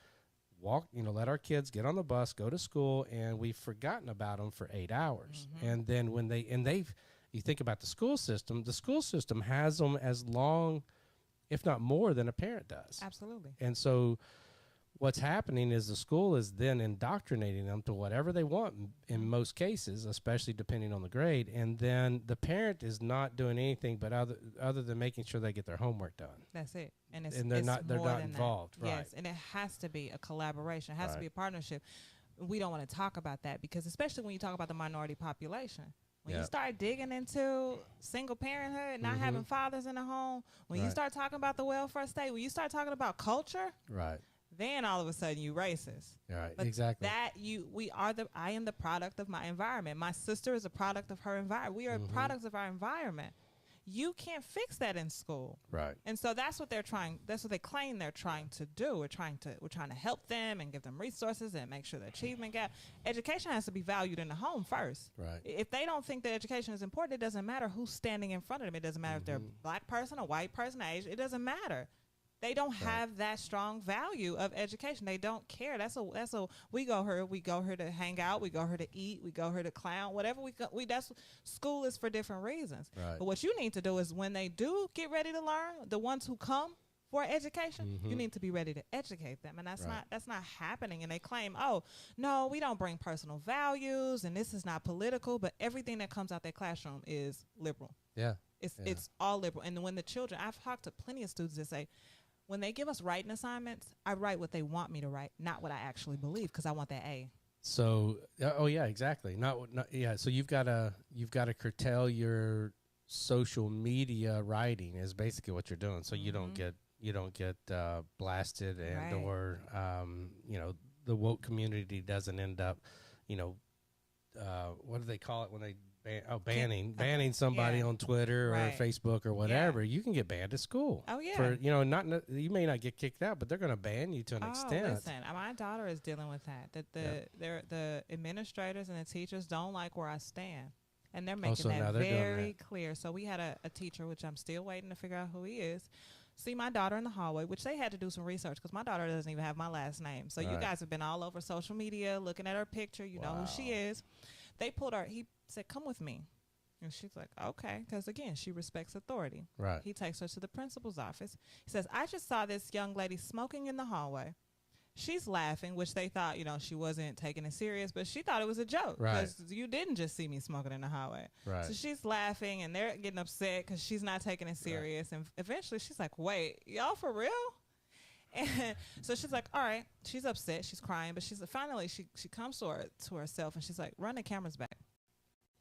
let our kids get on the bus, go to school, and we've forgotten about them for 8 hours. And then when you think about the school system has them as long, if not more, than a parent does. Absolutely. And so what's happening is the school is then indoctrinating them to whatever they want in most cases, especially depending on the grade. And then the parent is not doing anything but other than making sure they get their homework done. That's it. And they're not involved. That. Right. Yes, and it has to be a collaboration. It has to be a partnership. We don't want to talk about that because especially when you talk about the minority population. When you start digging into single parenthood, not having fathers in the home, when you start talking about the welfare state, when you start talking about culture, right, then all of a sudden you racist. Right, but exactly. I am the product of my environment. My sister is a product of her environment. We are products of our environment. You can't fix that in school. Right. And so that's what they claim they're trying to do. We're trying to help them and give them resources and make sure the achievement gap. Education has to be valued in the home first. Right. If they don't think that education is important, it doesn't matter who's standing in front of them. It doesn't matter if they're a black person, a white person, Asian. It doesn't matter. They don't have that strong value of education. They don't care. We go here to hang out. We go here to eat. We go here to clown. Whatever school is for different reasons. Right. But what you need to do is when they do get ready to learn, the ones who come for education, you need to be ready to educate them. And that's not happening. And they claim, oh, no, we don't bring personal values and this is not political, but everything that comes out their classroom is liberal. Yeah. It's all liberal. And when the children, I've talked to plenty of students that say, when they give us writing assignments, I write what they want me to write, not what I actually believe, because I want that A. So, exactly. So you've got to curtail your social media writing is basically what you're doing. So you don't get blasted or the woke community doesn't end up, what do they call it when they banning somebody on Twitter or Facebook or whatever. You can get banned at school. Oh yeah. For you may not get kicked out, but they're going to ban you to an extent. Listen, my daughter is dealing with that. The administrators and the teachers don't like where I stand, and they're making that very clear. So we had a teacher, which I'm still waiting to figure out who he is. See my daughter in the hallway, which they had to do some research because my daughter doesn't even have my last name. So you guys have been all over social media looking at her picture. You know who she is. They pulled her. He said, "Come with me." And she's like, okay, because, again, she respects authority. Right. He takes her to the principal's office. He says, I just saw this young lady smoking in the hallway. She's laughing, which they thought, she wasn't taking it serious, but she thought it was a joke. Right. Because you didn't just see me smoking in the hallway. Right. So she's laughing, and they're getting upset because she's not taking it serious. Right. And eventually she's like, wait, y'all for real? And so she's like, all right. She's upset. She's crying. But she's finally, she comes to herself, and she's like, run the cameras back.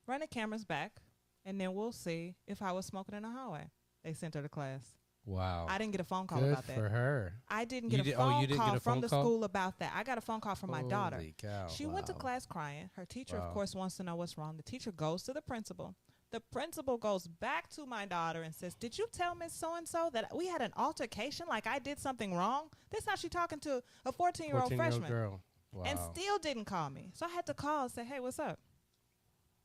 Run the cameras back, and then we'll see if I was smoking in the hallway. They sent her to class. Wow. I didn't get a phone call Good about that. for her. I didn't get a phone call from the call? school about that. I got a phone call from my daughter. Holy cow. She went to class crying. Her teacher, of course, wants to know what's wrong. The teacher goes to the principal. The principal goes back to my daughter and says, did you tell Miss So-and-so that we had an altercation like I did something wrong? This is how she talking to a 14-year-old freshman. Girl. Wow. And still didn't call me. So I had to call and say, hey, what's up?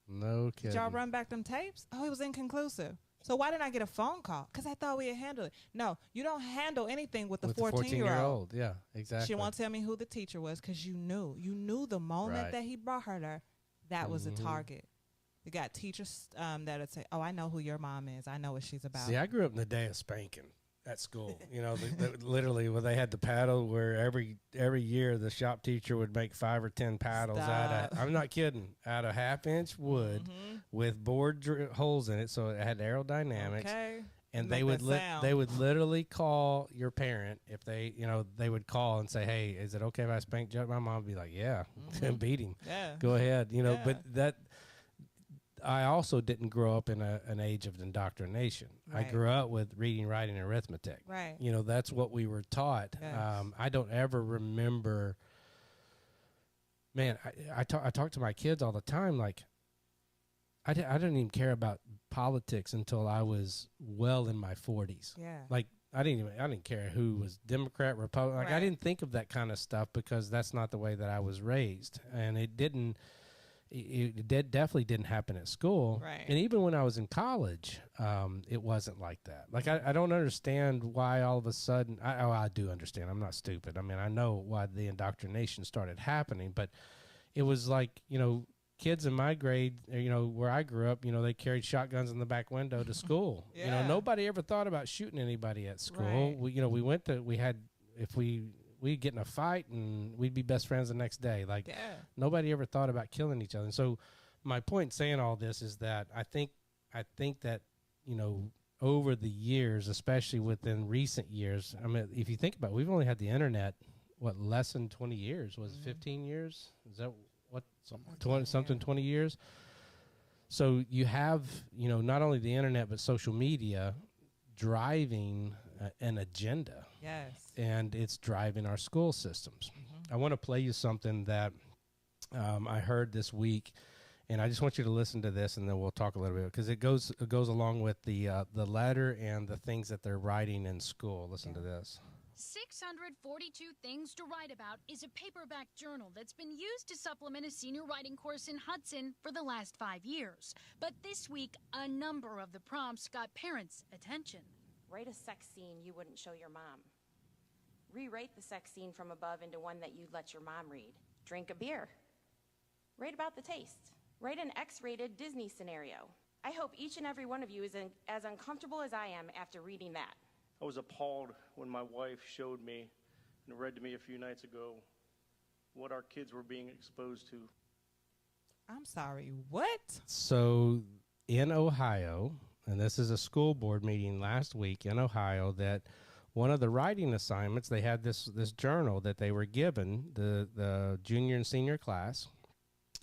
No kidding. Did y'all run back them tapes? Oh, it was inconclusive. So why didn't I get a phone call? Because I thought we had handled it. No, you don't handle anything with the 14-year-old. Yeah, exactly. She won't tell me who the teacher was because you knew. You knew the moment that he brought her there, that was a target. You got teachers that would say, oh, I know who your mom is. I know what she's about. See, I grew up in the day of spanking. at school. You know, literally, where they had the paddle, where every year the shop teacher would make 5 or 10 paddles out of, I'm not kidding, out of 1/2-inch wood with bored holes in it, so it had aerodynamics. Okay. And Make they would that sound. they would literally call your parent if they, you know, they would call and say, "Hey, is it okay if I spank Joe?" My mom would be like, "Yeah, beat him. Yeah. Go ahead." You know, Yeah. but that I also didn't grow up in an age of indoctrination. Right. I grew up with reading, writing, and arithmetic. Right. You know, that's what we were taught. Yes. I don't ever remember. Man, I talk to my kids all the time. Like, I didn't even care about politics until I was well in my 40s. Yeah. Like, I didn't care who was Democrat, Republican. Like, I Right. didn't think of that kind of stuff because that's not the way that I was raised, and it definitely didn't happen at school. Right. And even when I was in college, it wasn't like that. Like, I don't understand why all of a sudden, I do understand. I'm not stupid. I mean, I know why the indoctrination started happening, but it was like, you know, kids in my grade, you know, where I grew up, you know, they carried shotguns in the back window to school. You know, Yeah. nobody ever thought about shooting anybody at school. Right. We'd get in a fight and we'd be best friends the next day. Like, Yeah. nobody ever thought about killing each other. And so my point in saying all this is that I think that, you know, over the years, especially within recent years, I mean, if you think about it, we've only had the internet, less than 20 years? Was it 15 years? Is that what? Something like 20 years. So you have, you know, not only the internet, but social media driving an agenda. Yes. And it's driving our school systems. I want to play you something that I heard this week, and I just want you to listen to this, and then we'll talk a little bit, because it goes along with the letter and the things that they're writing in school. Listen to this. 642 Things to Write About is a paperback journal that's been used to supplement a senior writing course in Hudson for the last 5 years. But this week, a number of the prompts got parents' attention. Write a sex scene you wouldn't show your mom. Rewrite the sex scene from above into one that you'd let your mom read. Drink a beer. Write about the taste. Write an X-rated Disney scenario. I hope each and every one of you is as uncomfortable as I am after reading that. I was appalled when my wife showed me and read to me a few nights ago what our kids were being exposed to. I'm sorry, what? So in Ohio, and this is a school board meeting last week in Ohio, that one of the writing assignments, they had this journal that they were given, the junior and senior class.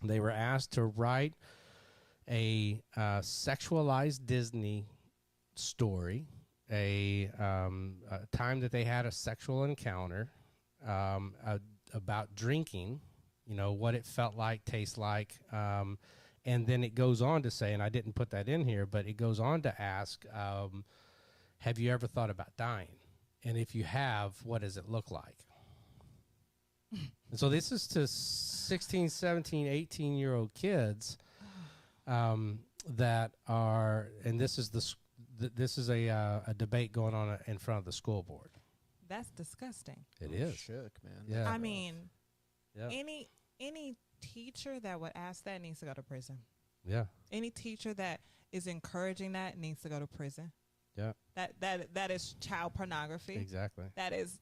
They were asked to write a sexualized Disney story, a time that they had a sexual encounter, about drinking, you know, what it felt like, tastes like, and then it goes on to say, and I didn't put that in here, but it goes on to ask, have you ever thought about dying? And if you have, what does it look like? And so this is to 16, 17, 18-year-old kids that are, and this is a debate going on in front of the school board. That's disgusting. It is. Shook, man. Yeah. I mean, Yeah. any teacher that would ask that needs to go to prison. Yeah. Any teacher that is encouraging that needs to go to prison. Yeah. That is child pornography. Exactly. That is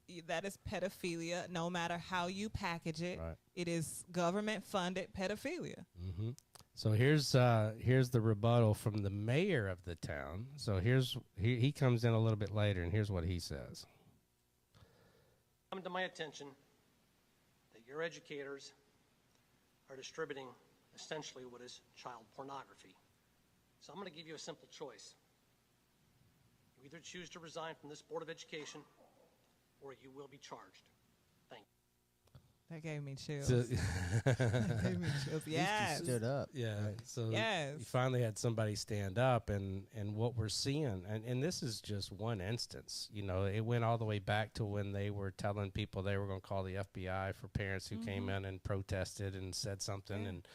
pedophilia. No matter how you package it, Right. It is government funded pedophilia. Mm-hmm. So here's the rebuttal from the mayor of the town. So he comes in a little bit later, and here's what he says. Come to my attention that your educators are distributing essentially what is child pornography. So I'm going to give you a simple choice. You either choose to resign from this Board of Education, or you will be charged. Thank you. That gave me chills. So- That gave me chills. Yes. Stood up. Yeah. So Yes. you finally had somebody stand up, and what we're seeing, and this is just one instance. You know, it went all the way back to when they were telling people they were going to call the FBI for parents who came in and protested and said something, and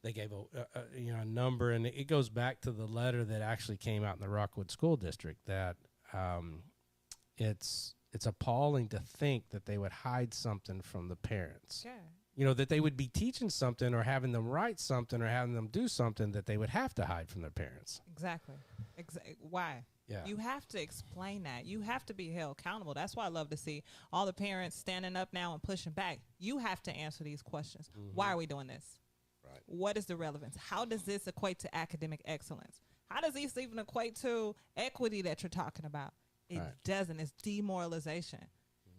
they gave a number, and it goes back to the letter that actually came out in the Rockwood School District. That it's appalling to think that they would hide something from the parents. Yeah. that they would be teaching something or having them write something or having them do something that they would have to hide from their parents. Exactly. Why? Yeah. You have to explain that. You have to be held accountable. That's why I love to see all the parents standing up now and pushing back. You have to answer these questions. Why are we doing this? Right. What is the relevance? How does this equate to academic excellence? How does this even equate to equity that you're talking about? It doesn't. It's demoralization.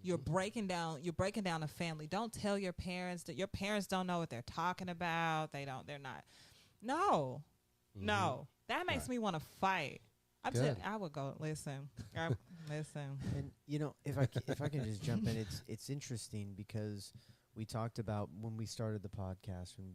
You're breaking down a family. Don't tell your parents that your parents don't know what they're talking about. They're not. No. That makes me want to fight. I would go listen. Listen. And if I can just jump in, it's interesting because we talked about when we started the podcast and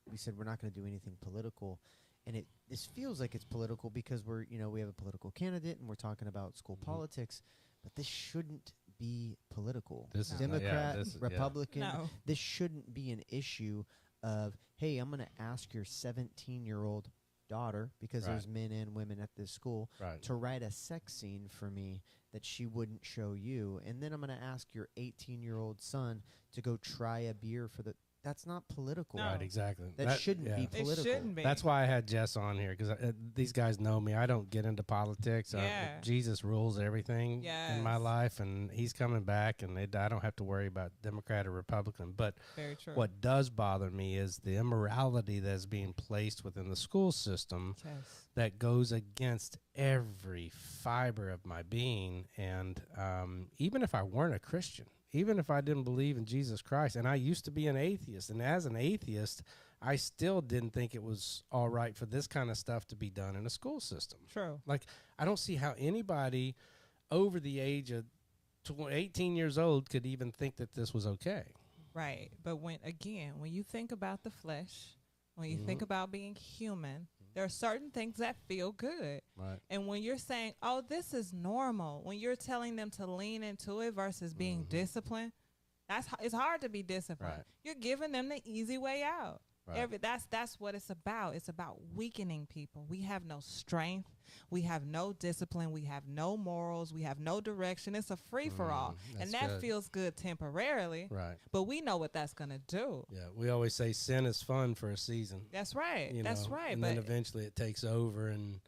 we said we're not going to do anything political, and this feels like it's political because we have a political candidate and we're talking about school politics, but this shouldn't be political. This is Democrat, Republican. No. This shouldn't be an issue of, hey, I'm going to ask your 17-year-old daughter, because there's men and women at this school, to write a sex scene for me that she wouldn't show you, and then I'm going to ask your 18-year-old son to go try a beer for the. That's not political. No. Right, exactly. That shouldn't be political. It shouldn't be. That's why I had Jess on here, because these guys know me. I don't get into politics. Jesus rules everything in my life, and he's coming back, and I don't have to worry about Democrat or Republican. But very true. What does bother me is the immorality that's being placed within the school system that goes against every fiber of my being. And even if I weren't a Christian, even if I didn't believe in Jesus Christ, and I used to be an atheist, and as an atheist, I still didn't think it was all right for this kind of stuff to be done in a school system. True. Like, I don't see how anybody over the age of 18 years old could even think that this was okay. Right. But when you think about the flesh, when you think about being human, there are certain things that feel good. Right. And when you're saying, oh, this is normal, when you're telling them to lean into it versus being disciplined, it's hard to be disciplined. Right. You're giving them the easy way out. Right. That's what it's about. It's about weakening people. We have no strength. We have no discipline. We have no morals. We have no direction. It's a free-for-all. And that feels good temporarily. Right. But we know what that's going to do. Yeah, we always say sin is fun for a season. That's right. That's right. And then eventually it takes over and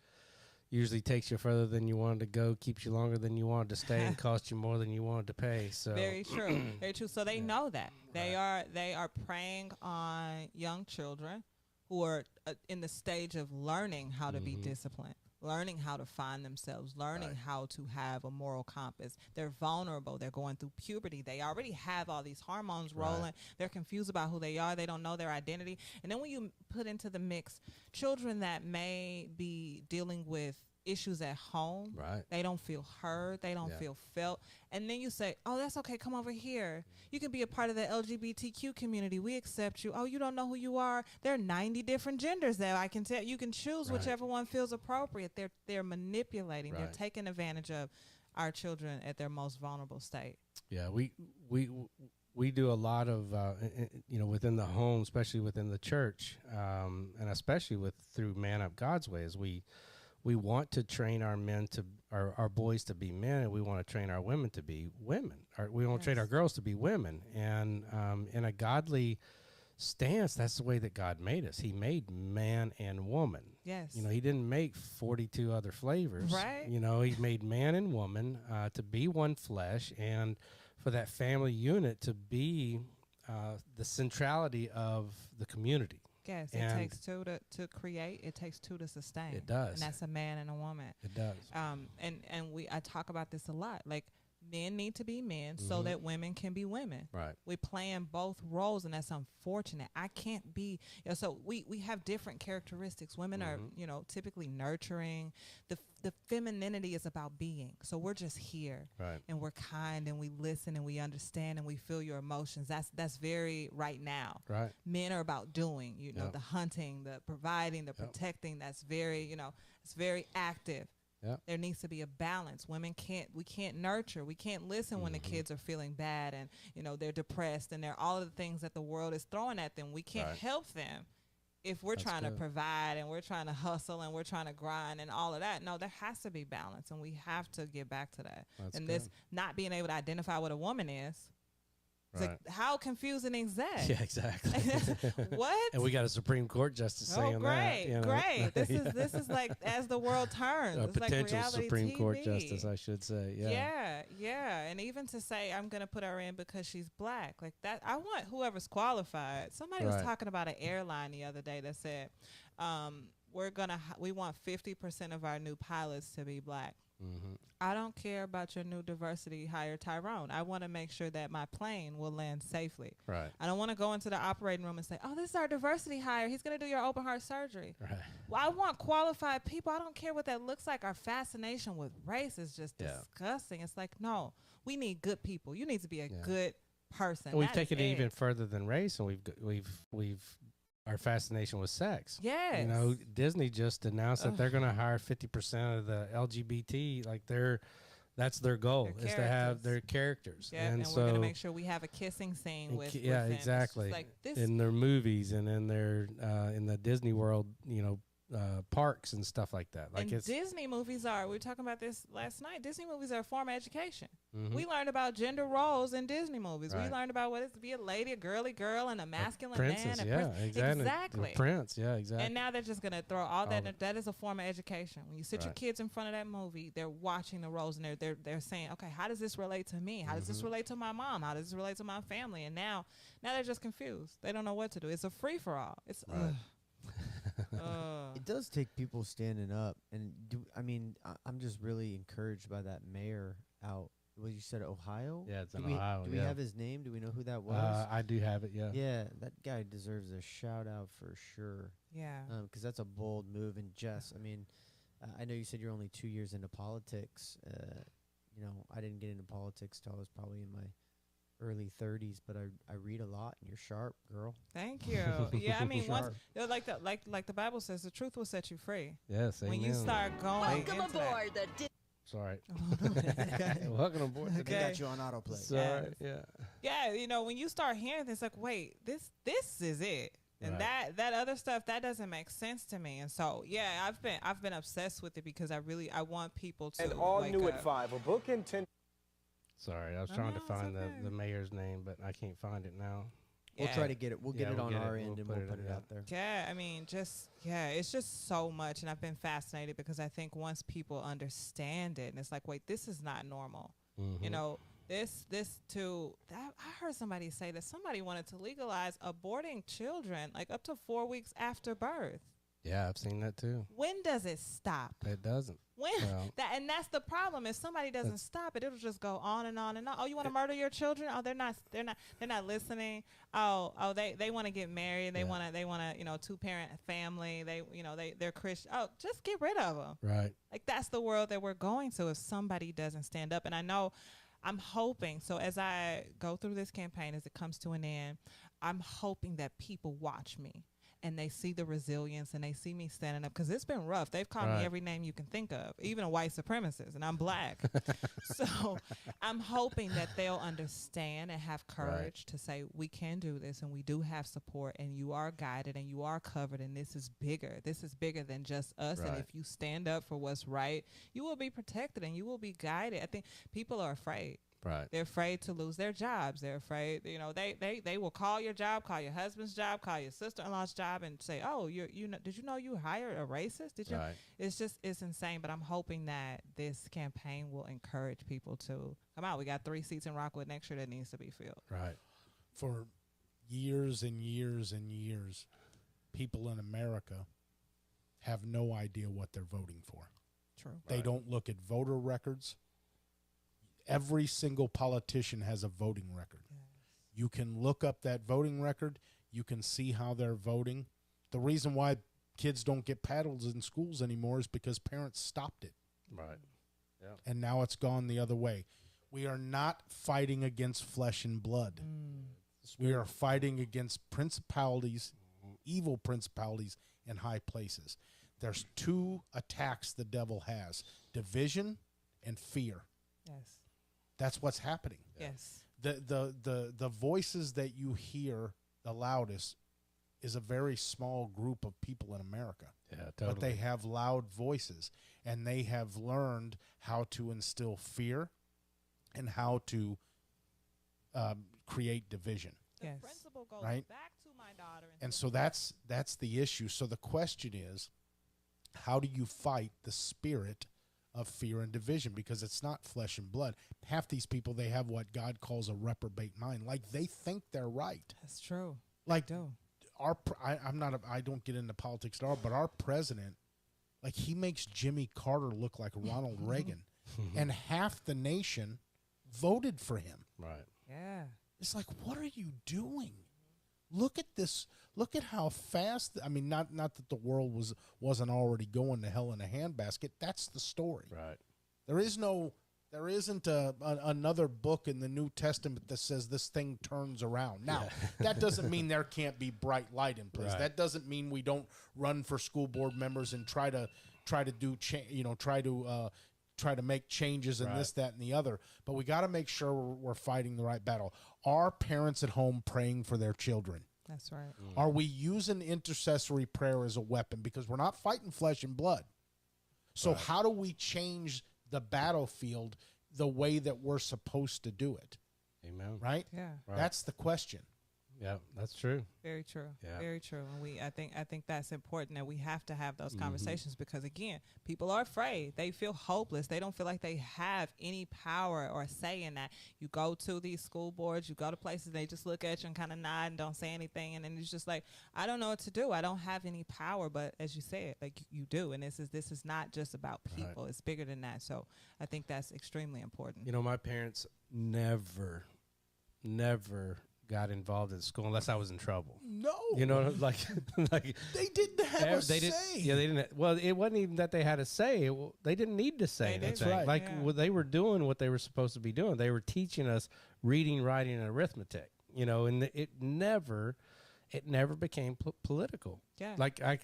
usually takes you further than you wanted to go, keeps you longer than you wanted to stay, and costs you more than you wanted to pay. So very true. Very true. So they know that. They are preying on young children who are in the stage of learning how to be disciplined, learning how to find themselves, learning how to have a moral compass. They're vulnerable. They're going through puberty. They already have all these hormones rolling. They're confused about who they are. They don't know their identity. And then when you put into the mix children that may be dealing with issues at home, they don't feel heard, they don't feel felt, and then you say, oh, that's okay, come over here, you can be a part of the LGBTQ community, we accept you. Oh, you don't know who you are? There are 90 different genders that I can tell. You can choose whichever one feels appropriate. They're manipulating, they're taking advantage of our children at their most vulnerable state. Yeah, we do a lot of within the home, especially within the church, and especially through Man Up God's Way, is we want to train our men our boys to be men, and we want to train our women to be women. We want to train our girls to be women. And in a godly stance, that's the way that God made us. He made man and woman. Yes. He didn't make 42 other flavors. Right. He made man and woman to be one flesh, and for that family unit to be the centrality of the community. Yes, it takes two to create. It takes two to sustain. It does, and that's a man and a woman. It does. I talk about this a lot. Like, men need to be men so that women can be women. Right. We're playing both roles, and that's unfortunate. I can't be. So we have different characteristics. Women are typically nurturing. The femininity is about being. So we're just here, and we're kind, and we listen, and we understand, and we feel your emotions. That's very right now. Right. Men are about doing. The hunting, the providing, the protecting. That's very it's very active. Yep. There needs to be a balance. We can't nurture. We can't listen when the kids are feeling bad and they're depressed and they're all of the things that the world is throwing at them. We can't help them if we're trying to provide and we're trying to hustle and we're trying to grind and all of that. No, there has to be balance, and we have to get back to that. This not being able to identify what a woman is It's Right. like, how confusing is that? Yeah, exactly. What? And we got a Supreme Court justice saying great, that. You know? great. This is like as the world turns. A It's like potential reality Supreme TV. Court justice, I should say. Yeah. Yeah. And even to say I'm gonna put her in because she's black, like that. I want whoever's qualified. Somebody was Right. talking about an airline the other day that said, we want 50% of our new pilots to be black. Mm-hmm. I don't care about your new diversity hire, Tyrone. I want to make sure that my plane will land safely. Right. I don't want to go into the operating room and say, oh, this is our diversity hire. He's going to do your open heart surgery. Right. Well, I want qualified people. I don't care what that looks like. Our fascination with race is just disgusting. It's like, no, we need good people. You need to be a good person. And we've That's taken it it even further than race, and we've our fascination with sex. Yes. You know, Disney just announced that they're going to hire 50% of the LGBT. Like that's their goal is to have their characters. Yeah, and so we're going to make sure we have a kissing scene with yeah, them. It's exactly. just like this. In their movies and in their in the Disney World, you know, parks and stuff like that. Like and it's Disney movies we were talking about this last night. Disney movies are a form of education. Mhm. We learned about gender roles in Disney movies. Right. We learned about what it is to be a lady, a girly girl, and a masculine princess, man. yeah, exactly. Exactly. A prince, yeah, exactly. And now they're just going to throw all that. That is a form of education. When you sit your Right. kids in front of that movie, they're watching the roles and they're saying, okay, how does this relate to me? How does this relate to my mom? How does this relate to my family? And now they're just confused. They don't know what to do. It's a free for all. It's It does take people standing up, and I'm just really encouraged by that mayor out. Well, you said Ohio? Yeah, it's do in we, Ohio. Do we yeah. have his name? Do we know who that was? I do have it. Yeah. Yeah, that guy deserves a shout out for sure. Yeah. Because that's a bold move. And Jess, I mean, I know you said you're only 2 years into politics. You know, I didn't get into politics till I was probably in my early 30s, but I read a lot, and you're sharp, girl. Thank you. Yeah, I mean, once like the Bible says, the truth will set you free. Yes, when amen. you start going. Welcome into aboard that. the Sorry. Welcome aboard. They got you on autoplay. Sorry. Yeah. Yeah, you know, when you start hearing this, like, wait, this is it. And Right. that other stuff, that doesn't make sense to me. And so, yeah, I've been obsessed with it because I want people to. And all wake new up. at 5. A book intended. Sorry, I was trying to find the mayor's name, but I can't find it now. We'll try to get it. We'll get it on our end, and we'll put it yeah. out there. Yeah, I mean, it's just so much. And I've been fascinated because I think once people understand it, and it's like, wait, this is not normal. Mhm. You know, I heard somebody say that somebody wanted to legalize aborting children like up to 4 weeks after birth. Yeah, I've seen that too. When does it stop? It doesn't. When Well, and that's the problem. If somebody doesn't stop it, it'll just go on and on and on. Oh, you want to murder your children? Oh, they're not listening. Oh, they want to get married. They want to, you know, 2-parent family. They're Christian. Oh, just get rid of them. Right. Like that's the world that we're going to if somebody doesn't stand up. And I know I'm hoping, so as I go through this campaign, as it comes to an end, I'm hoping that people watch me and they see the resilience and they see me standing up because it's been rough. They've called me every name you can think of, even a white supremacist, and I'm black. So I'm hoping that they'll understand and have courage to say, we can do this and we do have support and you are guided and you are covered and this is bigger. This is bigger than just us. And if you stand up for what's right, you will be protected and you will be guided. I think people are afraid. Right. They're afraid to lose their jobs. They're afraid, you know, they will call your job, call your husband's job, call your sister-in-law's job and say, oh, did you know you hired a racist? Did you? Right. It's insane. But I'm hoping that this campaign will encourage people to come out. We got 3 seats in Rockwood next year that needs to be filled. Right. For years and years and years, people in America have no idea what they're voting for. True. They don't look at voter records. Every single politician has a voting record. Yes. You can look up that voting record. You can see how they're voting. The reason why kids don't get paddles in schools anymore is because parents stopped it. Right. Yeah. And now it's gone the other way. We are not fighting against flesh and blood. We are fighting against principalities, evil principalities in high places. There's 2 attacks the devil has: division and fear. Yes. That's what's happening. Yes. The voices that you hear the loudest is a very small group of people in America. Yeah, totally. But they have loud voices, and they have learned how to instill fear and how to create division. The principle goes right? back to my daughter. And so that's the issue. So the question is, how do you fight the spirit of fear and division? Because it's not flesh and blood. Half these people, they have what God calls a reprobate mind. Like, they think they're right. That's true. Like, They do. I don't get into politics at all, but our president, like, he makes Jimmy Carter look like Ronald Reagan. And half the nation voted for him. Right. Yeah. It's like, what are you doing? Look at this. Look at how fast. I mean, not that the world wasn't already going to hell in a handbasket. That's the story. Right. There isn't another book in the New Testament that says this thing turns around. Now, that doesn't mean there can't be bright light in place. Right. That doesn't mean we don't run for school board members and try to do try to make changes and this, that, and the other. But we got to make sure we're fighting the right battle. Are parents at home praying for their children? That's right. Are we using intercessory prayer as a weapon? Because we're not fighting flesh and blood. So how do we change the battlefield the way that we're supposed to do it? Amen. Right? Yeah. Right. That's the question. Yeah, that's true. Very true. Yeah. Very true. And I think that's important, that we have to have those conversations, because again, people are afraid. They feel hopeless. They don't feel like they have any power or say in that. You go to these school boards, you go to places, they just look at you and kind of nod and don't say anything, and then it's just like, I don't know what to do. I don't have any power. But as you said, like, you do, and this is not just about people. It's bigger than that. So I think that's extremely important. You know, my parents never got involved in school unless I was in trouble. No. You know, like they didn't have a say. Yeah, they didn't. Well, it wasn't even that they had a say. They didn't need to say anything. That's right. Like, they were doing what they were supposed to be doing. They were teaching us reading, writing, and arithmetic. You know, and it never became political. Yeah. Like I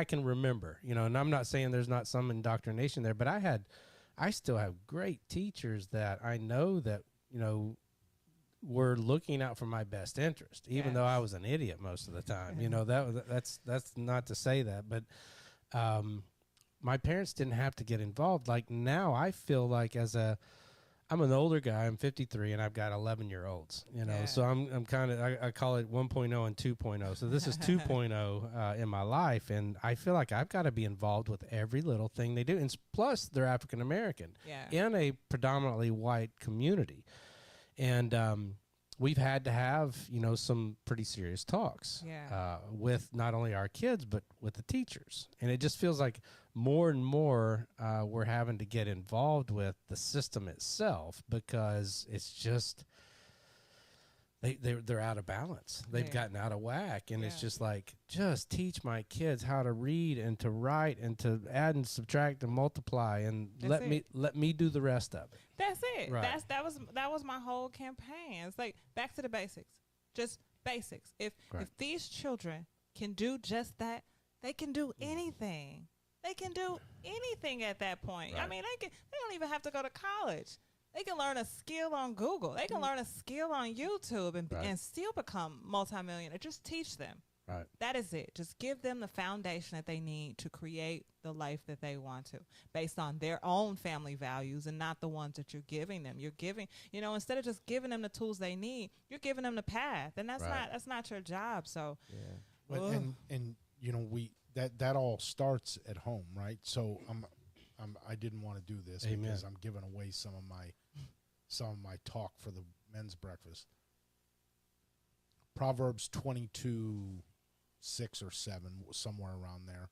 can remember. You know, and I'm not saying there's not some indoctrination there, but I still have great teachers that I know that, you know, were looking out for my best interest, even though I was an idiot most of the time. You know, that's not to say that, but my parents didn't have to get involved. Like, now I feel like I'm an older guy. I'm 53, and I've got 11-year-olds. You know, so I'm kind of I call it 1.0 and 2.0. So this is 2.0 in my life, and I feel like I've got to be involved with every little thing they do. And plus, they're African American in a predominantly white community. And we've had to have, you know, some pretty serious talks with not only our kids, but with the teachers. And it just feels like more and more we're having to get involved with the system itself, because it's just they're out of balance. They've gotten out of whack. And it's just like, just teach my kids how to read and to write and to add and subtract and multiply, and let me do the rest of it. That's it. Right. That was my whole campaign. It's like, back to the basics. Just basics. If these children can do just that, they can do anything. They can do anything at that point. Right. I mean, they don't even have to go to college. They can learn a skill on Google. They can learn a skill on YouTube and still become multimillionaire. Just teach them. Right. That is it. Just give them the foundation that they need to create the life that they want to, based on their own family values and not the ones that you're giving them. You're giving, you know, instead of just giving them the tools they need, you're giving them the path, and that's not your job. So, and you know, that all starts at home, right? So I didn't want to do this because I'm giving away some of my talk for the men's breakfast. Proverbs 22:6 or 7, somewhere around there,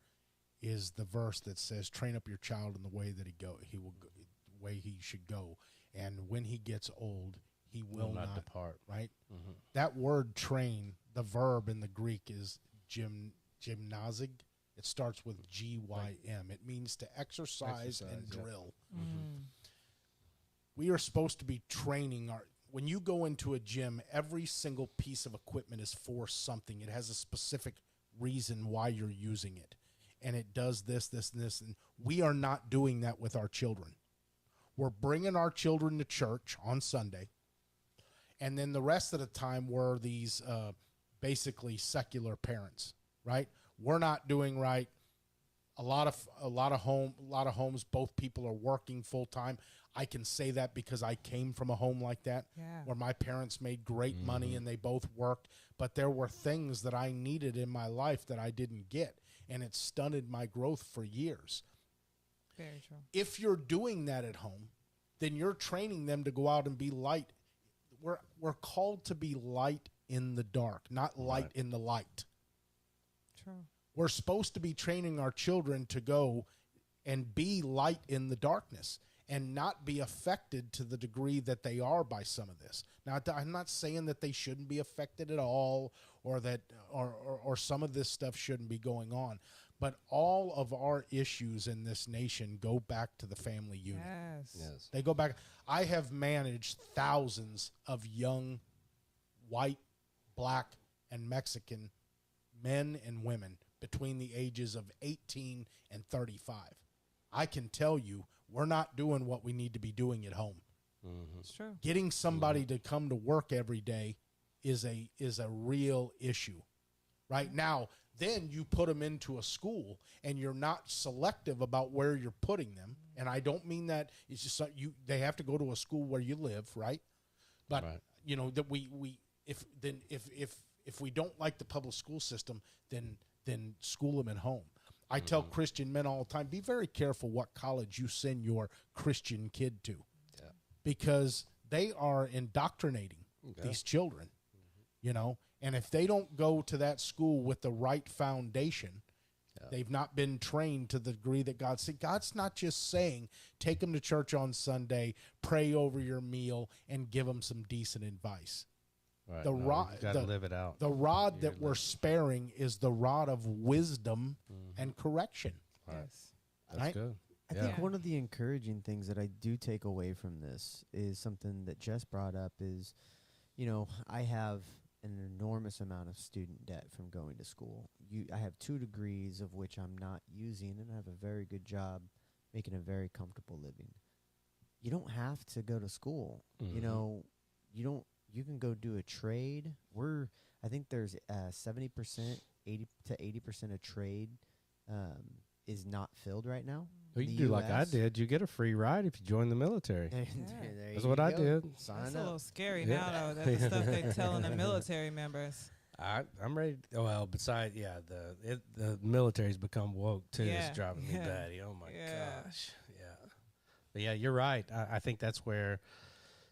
is the verse that says, "Train up your child in the way that he should go, and when he gets old, he will not depart." Right? Mm-hmm. That word "train," the verb in the Greek is gymnasig. It starts with GYM. It means to exercise and drill. Mm-hmm. We are supposed to be training when you go into a gym, every single piece of equipment is for something. It has a specific reason why you're using it. And it does this, this, and this. And we are not doing that with our children. We're bringing our children to church on Sunday. And then the rest of the time, we're these basically secular parents, right? We're not doing right. A lot of homes, both people are working full time. I can say that because I came from a home like that, where my parents made great money and they both worked. But there were things that I needed in my life that I didn't get, and it stunted my growth for years. Very true. If you're doing that at home, then you're training them to go out and be light. We're called to be light in the dark, not light in the light. True. We're supposed to be training our children to go and be light in the darkness and not be affected to the degree that they are by some of this. Now, I'm not saying that they shouldn't be affected at all, or that or some of this stuff shouldn't be going on. But all of our issues in this nation go back to the family unit. Yes. They go back. I have managed thousands of young white, black, and Mexican men and women between the ages of 18 and 35. I can tell you, we're not doing what we need to be doing at home. It's true. Getting somebody to come to work every day is a real issue. Right now, then you put them into a school and you're not selective about where you're putting them. And I don't mean that it's just they have to go to a school where you live, right? But you know that if we don't like the public school system, then school them at home. I tell Christian men all the time, be very careful what college you send your Christian kid to, because they are indoctrinating these children, you know. And if they don't go to that school with the right foundation, they've not been trained to the degree that God's not just saying, take them to church on Sunday, pray over your meal, and give them some decent advice. Right. The rod, you gotta live it out. The rod that we're sparing is the rod of wisdom and correction. Yes. That's good. I think one of the encouraging things that I do take away from this is something that Jess brought up is, you know, I have an enormous amount of student debt from going to school. I have 2 degrees of which I'm not using, and I have a very good job making a very comfortable living. You don't have to go to school. You know, you can go do a trade. I think there's 70%, 80 to 80% of trade is not filled right now. Well, you do like I did. You get a free ride if you join the military. That's what I did. It's a little scary now, though, that the stuff they're telling the military members. I'm ready. Besides, the military's become woke, too. It's driving me batty. Oh, my gosh. Yeah. But, yeah, you're right. I think that's where,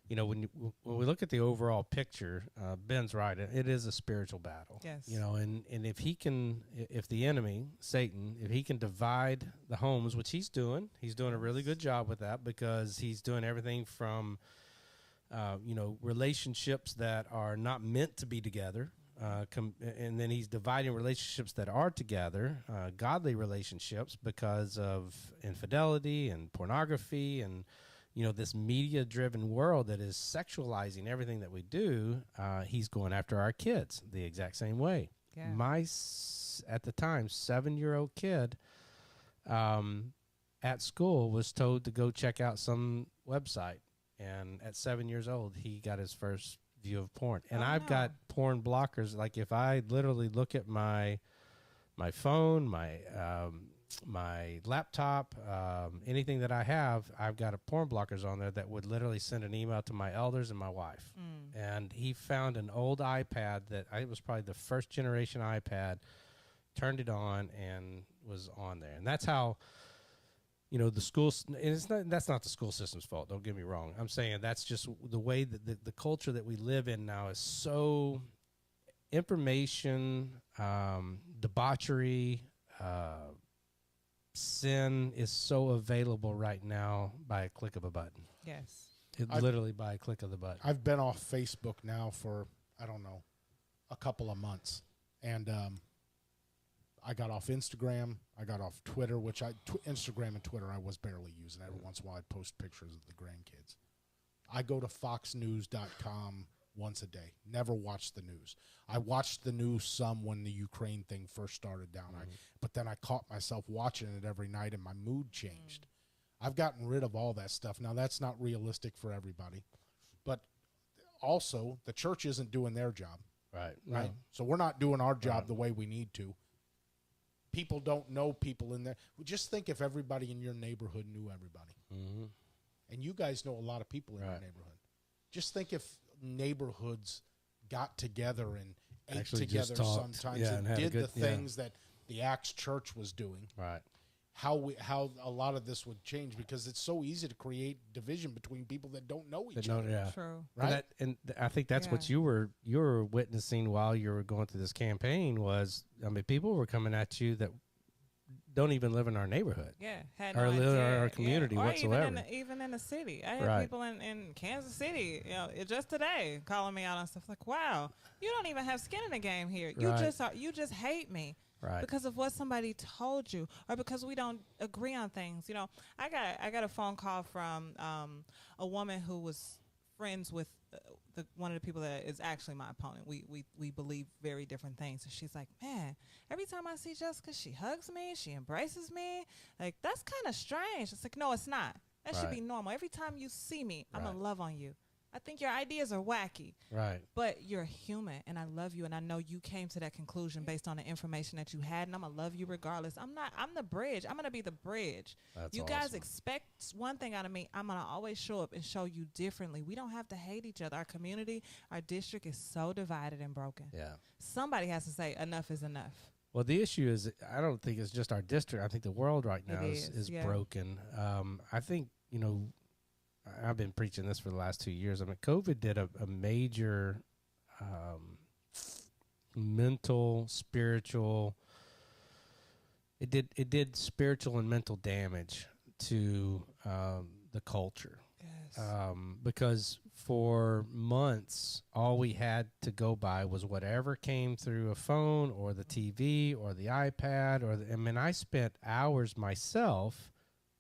you know, when we look at the overall picture, Ben's right. It is a spiritual battle. Yes. You know, and if the enemy, Satan, if he can divide the homes, which he's doing a really good job with that, because he's doing everything from, you know, relationships that are not meant to be together, and then he's dividing relationships that are together, godly relationships, because of infidelity and pornography and, you know, this media-driven world that is sexualizing everything that we do. He's going after our kids the exact same way. Yeah. My, at the time, 7-year-old kid at school was told to go check out some website. And at 7 years old, he got his first view of porn. And I've got porn blockers. Like, if I literally look at my phone, my laptop, anything that I have, I've got a porn blockers on there that would literally send an email to my elders and my wife. And he found an old iPad that it was probably the first generation iPad, turned it on, and was on there. And that's how, you know, the schools, and that's not the school system's fault, don't get me wrong. I'm saying that's just the way that the culture that we live in now is so information, debauchery, sin is so available right now by a click of a button. Yes. Literally by a click of the button. I've been off Facebook now for, I don't know, a couple of months. And I got off Instagram. I got off Twitter, which Instagram and Twitter I was barely using. Every once in a while I'd post pictures of the grandkids. I go to foxnews.com once a day. Never watch the news. I watched the news some when the Ukraine thing first started down. But then I caught myself watching it every night and my mood changed. I've gotten rid of all that stuff. Now, that's not realistic for everybody. But also, the church isn't doing their job. Right. Right? So we're not doing our job the way we need to. people don't know people in there. Well, just think if everybody in your neighborhood knew everybody. Mm-hmm. And you guys know a lot of people in your neighborhood. Just think if neighborhoods got together and ate Actually together sometimes and had a did good- the things that the Acts Church was doing. Right. How a lot of this would change, because it's so easy to create division between people that don't know each other. True. Right? And I think that's what you were witnessing while you were going through this campaign was, I mean, people were coming at you that don't even live in our neighborhood. Yeah, had or no live in idea. our community Or whatsoever. Even in the city. I had people in Kansas City, just today calling me out on stuff like, "Wow, you don't even have skin in the game here. You just hate me." Right. Because of what somebody told you, or because we don't agree on things. I got a phone call from a woman who was friends with one of the people that is actually my opponent. We believe very different things. And she's like, "Man, every time I see Jessica, she hugs me, she embraces me. Like, that's kind of strange." It's like, no, it's not. That should be normal. Every time you see me, I'm gonna love on you. I think your ideas are wacky. Right. But you're human, and I love you, and I know you came to that conclusion based on the information that you had, and I'm going to love you regardless. I'm the bridge. I'm going to be the bridge. That's you guys awesome. expect one thing out of me. I'm going to always show up and show you differently. We don't have to hate each other. Our community, our district is so divided and broken. Yeah. Somebody has to say enough is enough. Well, the issue is, I don't think it's just our district. I think the world right now is broken. I think, I've been preaching this for the last 2 years. I mean, COVID did a major mental, spiritual. It did spiritual and mental damage to the culture. Yes. Because for months, all we had to go by was whatever came through a phone or the TV or the iPad I spent hours myself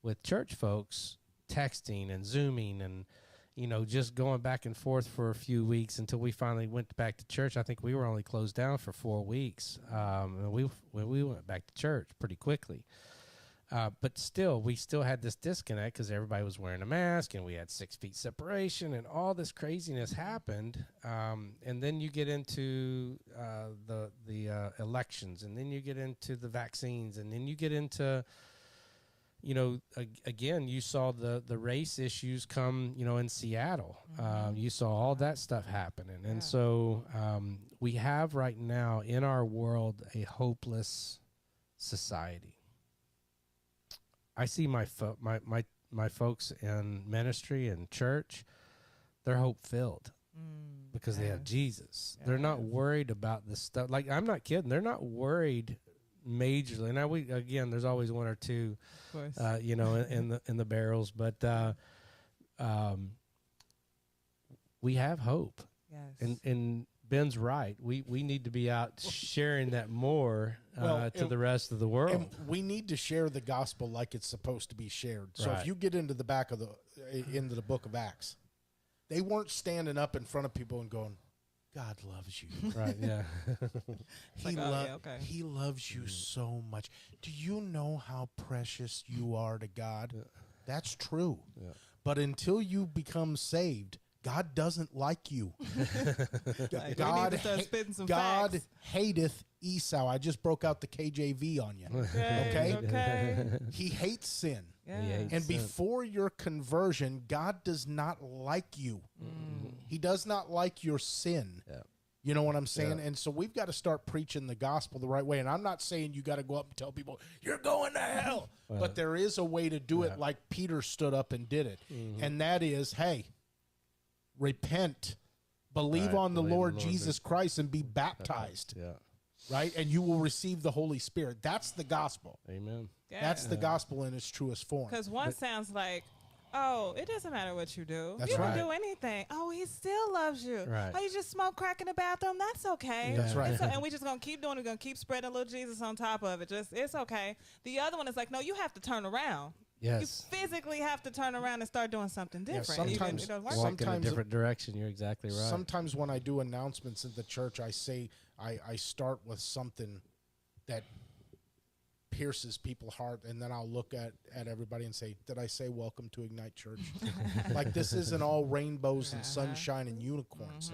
with church folks texting and Zooming and, just going back and forth for a few weeks until we finally went back to church. I think we were only closed down for 4 weeks. And we went back to church pretty quickly. But still, we still had this disconnect because everybody was wearing a mask and we had 6 feet separation and all this craziness happened. And then you get into the elections, and then you get into the vaccines, and then you get into, again, you saw the race issues come, in Seattle. You saw all that stuff happening. And so we have right now in our world a hopeless society. I see my folks in ministry and church, they're hope-filled because they have Jesus. They're not worried about this stuff. Like, I'm not kidding. They're not worried majorly. Now there's always one or two, in the barrels, but we have hope. Yes. And Ben's right. We need to be out sharing that more to the rest of the world. And we need to share the gospel like it's supposed to be shared. So if you get into the back of into the book of Acts, they weren't standing up in front of people and going, "God loves you." Right, yeah. He loves you so much. Do you know how precious you are to God? Yeah. That's true. Yeah. But until you become saved, God doesn't like you. God hateth Esau. I just broke out the KJV on you. Okay? He hates sin. And before your conversion, God does not like you. He does not like your sin. Yeah. You know what I'm saying? Yeah. And so we've got to start preaching the gospel the right way. And I'm not saying you got to go up and tell people, "You're going to hell." But there is a way to do it like Peter stood up and did it. And that is, hey, repent, believe on the Lord Jesus Christ, and be baptized. Yeah. Right? And you will receive the Holy Spirit. That's the gospel. Amen. Yeah. That's the gospel in its truest form. Because one sounds like, "Oh, it doesn't matter what you do. That's you right. can do anything. Oh, he still loves you. Right. Oh, you just smoke crack in the bathroom. That's okay. That's right. And we just going to keep doing it. We're going to keep spreading a little Jesus on top of it. It's okay. The other one is like, no, you have to turn around. Yes. You physically have to turn around and start doing something different. Sometimes walk in a different direction. You're exactly right. Sometimes when I do announcements in the church, I say I start with something that pierces people's heart, and then I'll look at everybody and say, "Did I say welcome to Ignite Church?" Like, this isn't all rainbows and sunshine and unicorns.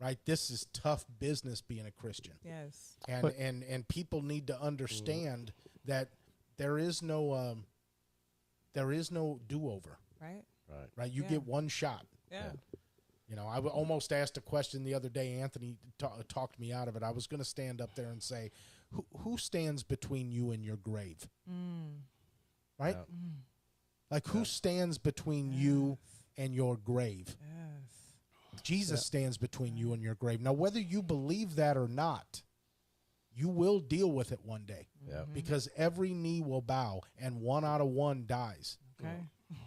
right? This is tough business being a Christian. Yes. And people need to understand that there is no do-over. Right. Right. You get one shot. Yeah. You know, I almost asked a question the other day. Anthony talked me out of it. I was going to stand up there and say, who stands between you and your grave? Right? Like, who stands between you and your grave? Jesus stands between you and your grave. Now, whether you believe that or not, you will deal with it one day. Because every knee will bow and 1 out of 1 dies. Okay.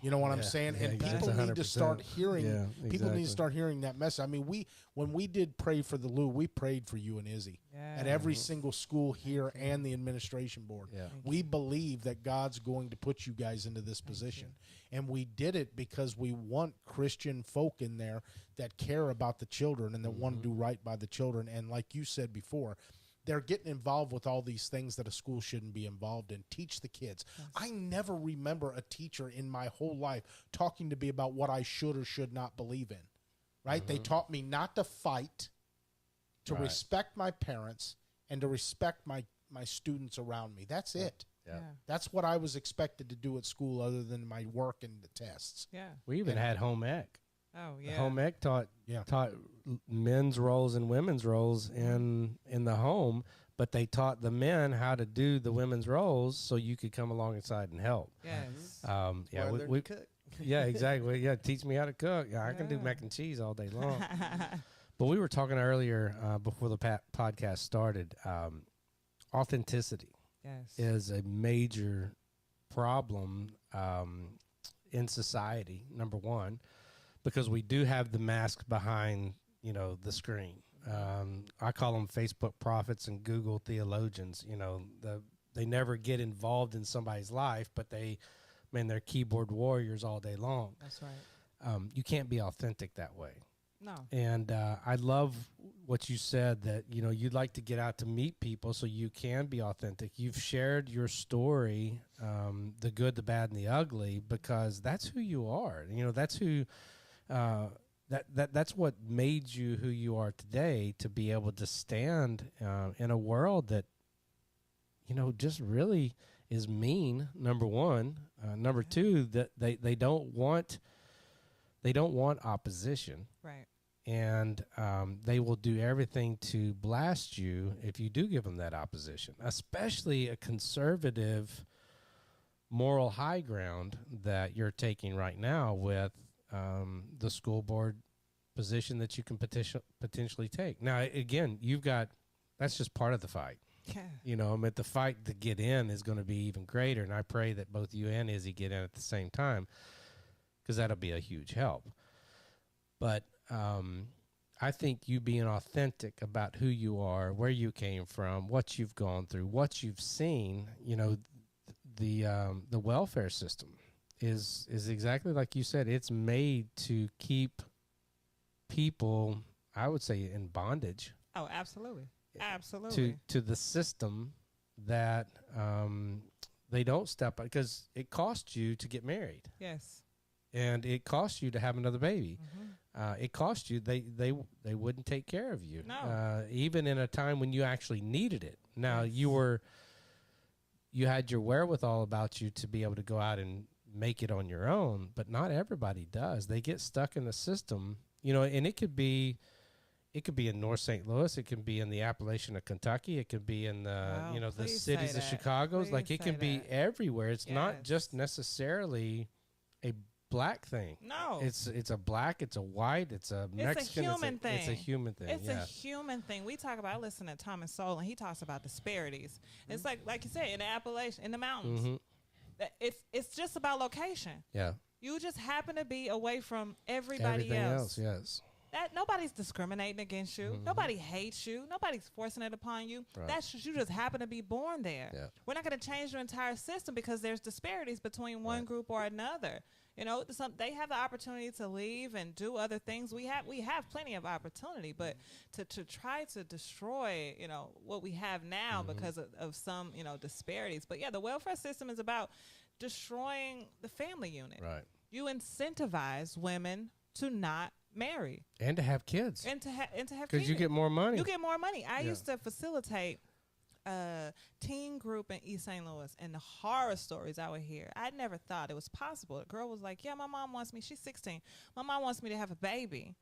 You know what I'm saying? And people need to start hearing. People need to start hearing that message. I mean, when we did pray for the Lou, we prayed for you and Izzy at every single school here and the administration board. We believe that God's going to put you guys into this position, and we did it because we want Christian folk in there that care about the children and that want to do right by the children. And like you said before, they're getting involved with all these things that a school shouldn't be involved in. Teach the kids. I never remember a teacher in my whole life talking to me about what I should or should not believe in, right? They taught me not to fight, to respect my parents, and to respect my students around me. That's it. That's what I was expected to do at school other than my work and the tests. We even had home ec. Oh, yeah. Home ec taught men's roles and women's roles in the home, but they taught the men how to do the women's roles so you could come alongside and help. Yes. We cook. Yeah, exactly. Yeah, teach me how to cook. Yeah, I can do mac and cheese all day long. But we were talking earlier before the podcast started. Authenticity is a major problem in society, number one, because we do have the mask behind, the screen. I call them Facebook prophets and Google theologians. They never get involved in somebody's life, but they're keyboard warriors all day long. That's right. You can't be authentic that way. No. And I love what you said, that, you'd like to get out to meet people so you can be authentic. You've shared your story, the good, the bad, and the ugly, because that's who you are. That's who... That's what made you who you are today, to be able to stand in a world that just really is mean. Number one, number two, that they don't want opposition, right? And they will do everything to blast you if you do give them that opposition, especially a conservative moral high ground that you're taking right now with the school board position that you can potentially take. Now, again, that's just part of the fight. Yeah. The fight to get in is going to be even greater, and I pray that both you and Izzy get in at the same time, because that'll be a huge help. But I think you being authentic about who you are, where you came from, what you've gone through, what you've seen, the welfare system is exactly like you said. It's made to keep people, I would say, in bondage. Oh, absolutely. Absolutely. To the system that they don't step up, because it costs you to get married. Yes. And it costs you to have another baby. It costs you. They wouldn't take care of you. No. Even in a time when you actually needed it. Now, you had your wherewithal about you to be able to go out and make it on your own, but not everybody does. They get stuck in the system, and it could be in North St. Louis, it can be in the Appalachian of Kentucky, it could be in the the cities of Chicago. Like, it can be everywhere. It's not just necessarily a black thing. No, it's a black, it's a white, it's a Mexican. It's a human thing. It's a human thing. It's a human thing. We talk about. I listen to Thomas Sowell, and he talks about disparities. It's like you said, in the Appalachian, in the mountains. It's just about location. Yeah. You just happen to be away from everybody Everything else. Yes. That nobody's discriminating against you. Nobody hates you. Nobody's forcing it upon you. Right. That's just, you just happen to be born there. Yeah. We're not going to change your entire system because there's disparities between one group or another. They have the opportunity to leave and do other things. We have plenty of opportunity, but to try to destroy, what we have now because of some, disparities. But yeah, the welfare system is about destroying the family unit. Right. You incentivize women to not marry And to have kids. and to have Because kids. you get more money. You get more money. I Yeah. used to facilitate a teen group in East St. Louis, and the horror stories I would hear, I never thought it was possible. The girl was like, yeah, my mom wants me, she's 16, my mom wants me to have a baby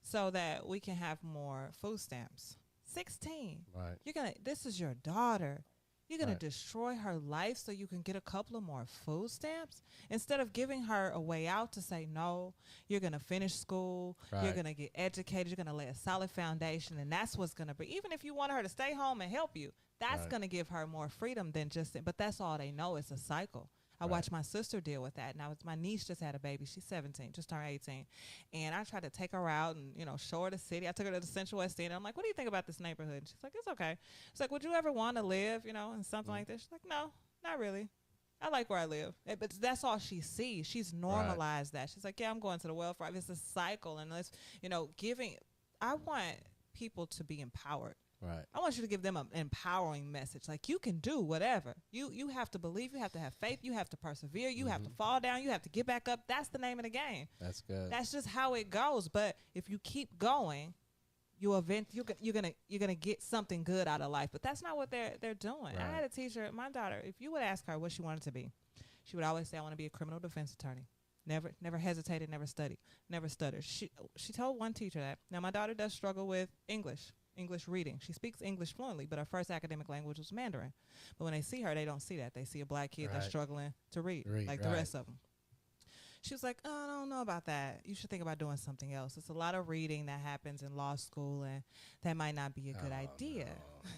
so that we can have more food stamps. 16. Right. This is your daughter. You're going Right. to destroy her life so you can get a couple of more food stamps? Instead of giving her a way out to say, no, you're going to finish school, you're Right. going to get educated, you're going to lay a solid foundation, and that's what's going to be. Even if you want her to stay home and help you, that's Right. going to give her more freedom than just, but that's all they know. It's a cycle. I watched my sister deal with that. And my niece just had a baby. She's 17, just turned 18. And I tried to take her out and, show her the city. I took her to the Central West End. I'm like, what do you think about this neighborhood? And she's like, it's okay. It's like, would you ever want to live, in something like this? She's like, no, not really. I like where I live. But that's all she sees. She's normalized that. She's like, yeah, I'm going to the welfare. It's a cycle. And let's, I want people to be empowered. Right. I want you to give them an empowering message. Like, you can do whatever. You have to believe. You have to have faith. You have to persevere. You have to fall down. You have to get back up. That's the name of the game. That's good. That's just how it goes. But if you keep going, you're gonna get something good out of life. But that's not what they're doing. I had a teacher, my daughter. If you would ask her what she wanted to be, she would always say, "I want to be a criminal defense attorney." Never hesitated. Never studied. Never stuttered. She told one teacher that. Now my daughter does struggle with English reading. She speaks English fluently, but her first academic language was Mandarin. But when they see her, they don't see that. They see a black kid that's struggling to read like the rest of them. She was like, oh, I don't know about that. You should think about doing something else. It's a lot of reading that happens in law school, and that might not be a good idea. No.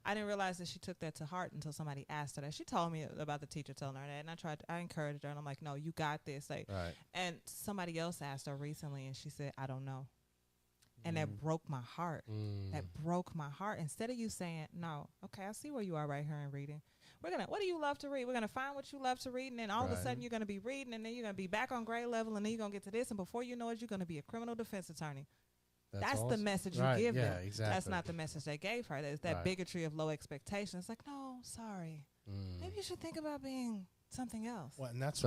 I didn't realize that she took that to heart until somebody asked her that. She told me about the teacher telling her that, and I encouraged her, and I'm like, no, you got this. And somebody else asked her recently, and she said, I don't know. And that broke my heart. That broke my heart. Instead of you saying, no, okay, I see where you are right here in reading. What do you love to read? We're going to find what you love to read, and then all of a sudden you're going to be reading, and then you're going to be back on grade level, and then you're going to get to this, and before you know it, you're going to be a criminal defense attorney. That's awesome. The message you give them. Exactly. That's not the message they gave her. That's that bigotry of low expectations. It's like, no, sorry. Maybe you should think about being something else. Well, and that's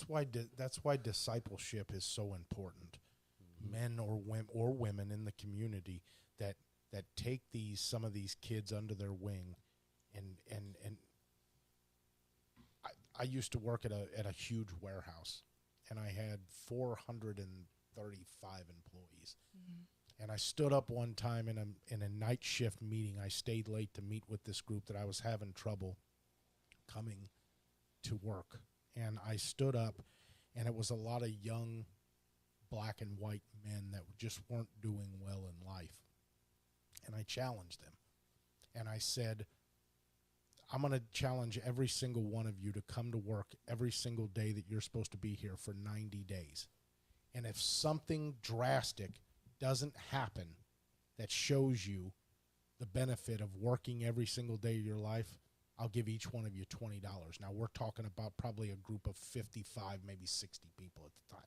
why discipleship is so important. Men or women in the community that take some of these kids under their wing, and I used to work at a huge warehouse, and I had 435 employees, and I stood up one time in a night shift meeting. I stayed late to meet with this group that I was having trouble coming to work, and I stood up, and it was a lot of young black and white men that just weren't doing well in life. And I challenged them. And I said, I'm going to challenge every single one of you to come to work every single day that you're supposed to be here for 90 days. And if something drastic doesn't happen that shows you the benefit of working every single day of your life, I'll give each one of you $20. Now, we're talking about probably a group of 55, maybe 60 people at the time.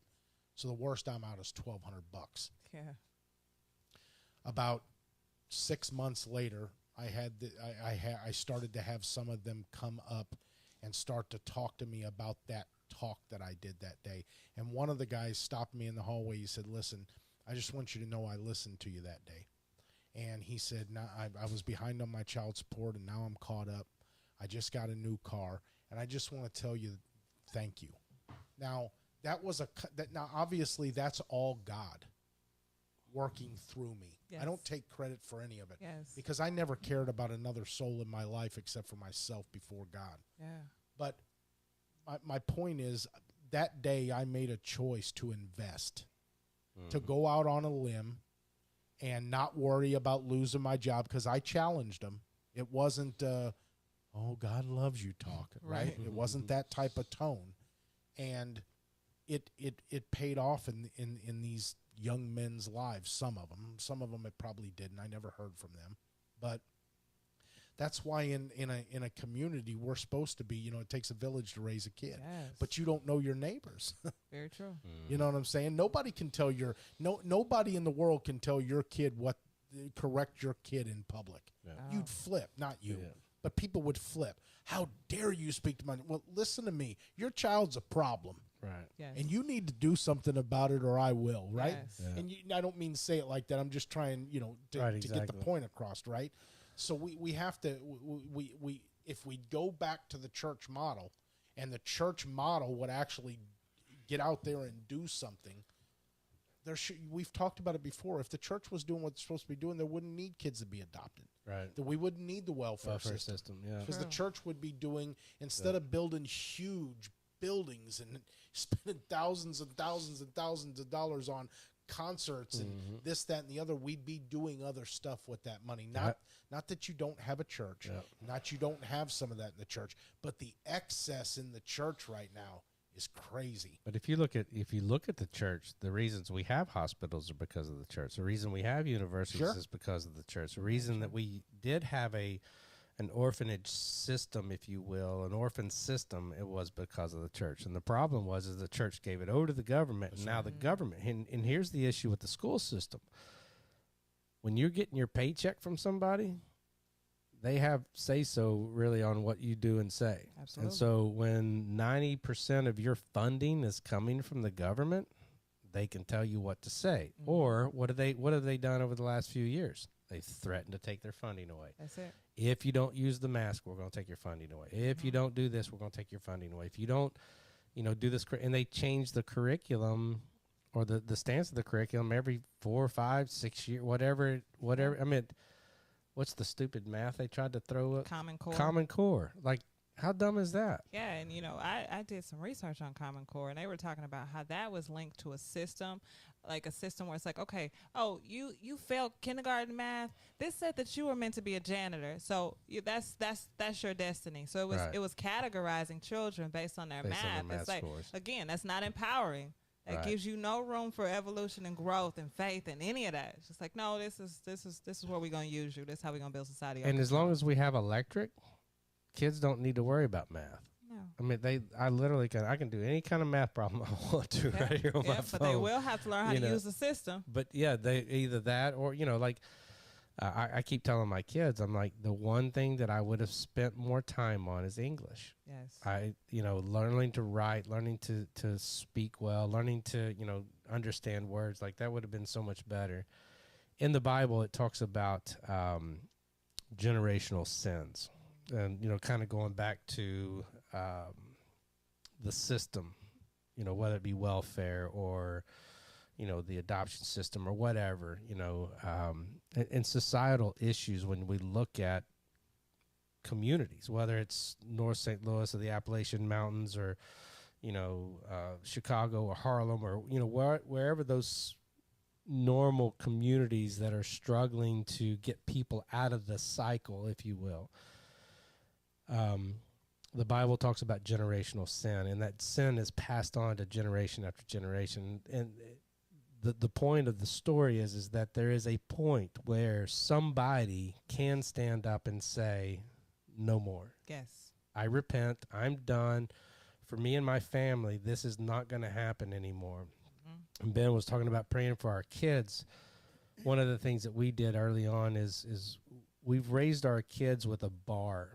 So the worst I'm out is $1,200. Yeah. About 6 months later, I started to have some of them come up and start to talk to me about that talk that I did that day. And one of the guys stopped me in the hallway. He said, listen, I just want you to know I listened to you that day. And he said, now I was behind on my child support, and now I'm caught up. I just got a new car, and I just want to tell you thank you. Now, now obviously that's all God working through me. Yes. I don't take credit for any of it. Yes. Because I never cared about another soul in my life except for myself before God. Yeah. But my point is, that day I made a choice to invest, to go out on a limb and not worry about losing my job, because I challenged them. It wasn't, oh, God loves you talk, right? It wasn't that type of tone. And it paid off in these young men's lives, some of them it probably didn't. I never heard from them. But that's why in a community we're supposed to be, it takes a village to raise a kid. Yes. But you don't know your neighbors. Very true. You know what I'm saying? Nobody can tell nobody in the world can tell your kid correct your kid in public. Yeah. You'd flip, not you. Yeah. But people would flip. How dare you speak to my... Well, listen to me. Your child's a problem. Right. Yes. And you need to do something about it, or I will, right? Yes. Yeah. And I don't mean to say it like that. I'm just trying, to, Right, to get the exactly. point across, right? So we have to we if we go back to the church model, and the church model would actually get out there and do something. We've talked about it before. If the church was doing what it's supposed to be doing, there wouldn't need kids to be adopted. Right. That we wouldn't need the welfare system. Yeah. Because the church would be doing, instead of building huge buildings and spending thousands and thousands and thousands of dollars on concerts and this, that, and the other, we'd be doing other stuff with that money. Not that you don't have a church, not you don't have some of that in the church, but the excess in the church right now is crazy. But if you look at the church, the reasons we have hospitals are because of the church. The reason we have universities is because of the church. The reason that we did have an orphanage system, if you will, an orphan system, it was because of the church. And the problem was the church gave it over to the government, and now the government. And here's the issue with the school system. When you're getting your paycheck from somebody, they have say-so really on what you do and say. Absolutely. And so when 90% of your funding is coming from the government, they can tell you what to say. Or what have they done over the last few years? They've threatened to take their funding away. That's it. If you don't use the mask, we're going to take your funding away. If you don't do this, we're going to take your funding away. If you don't, do this, and they change the curriculum or the stance of the curriculum every 4, 5, 6 years, whatever. I mean, what's the stupid math they tried to throw up? Common Core. Common Core. Like, how dumb is that? Yeah, and I did some research on Common Core, and they were talking about how that was linked to a system, like a system where it's like, okay, oh, you failed kindergarten math. This said that you were meant to be a janitor, so that's your destiny. So it was categorizing children based on their math. It's like, scores. again, that's not empowering. It gives you no room for evolution and growth and faith and any of that. It's just like, no, this is where we're gonna use you. This is how we're gonna build society. And as long as we have electric, kids don't need to worry about math. No. I mean, I literally can do any kind of math problem I want to right here on my phone. But they will have to learn how to use the system. But yeah, they either that or like I keep telling my kids, I'm like, the one thing that I would have spent more time on is English. Yes. Learning to write, learning to speak well, learning to understand words, like that would have been so much better. In the Bible, it talks about generational sins. And, kind of going back to the system, whether it be welfare or, the adoption system or whatever, and societal issues when we look at communities, whether it's North St. Louis or the Appalachian Mountains or, Chicago or Harlem or, wherever those normal communities that are struggling to get people out of the cycle, if you will. The Bible talks about generational sin, and that sin is passed on to generation after generation. And the point of the story is that there is a point where somebody can stand up and say, no more. Yes. I repent. I'm done. For me and my family, this is not going to happen anymore. And Ben was talking about praying for our kids. One of the things that we did early on is we've raised our kids with a bar,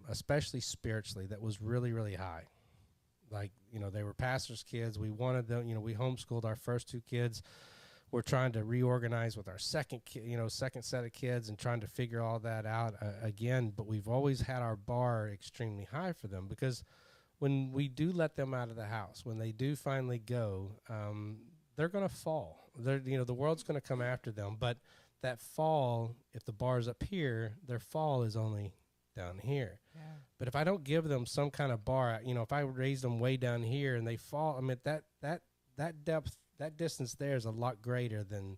especially spiritually, that was really, really high. Like, they were pastors' kids. We wanted them, we homeschooled our first 2 kids. We're trying to reorganize with our second set of kids and trying to figure all that out again. But we've always had our bar extremely high for them, because when we do let them out of the house, when they do finally go, they're going to fall. The world's going to come after them. But that fall, if the bar's up here, their fall is only down here. Yeah. But if I don't give them some kind of bar, if I raise them way down here and they fall, I mean, that depth, that distance there is a lot greater than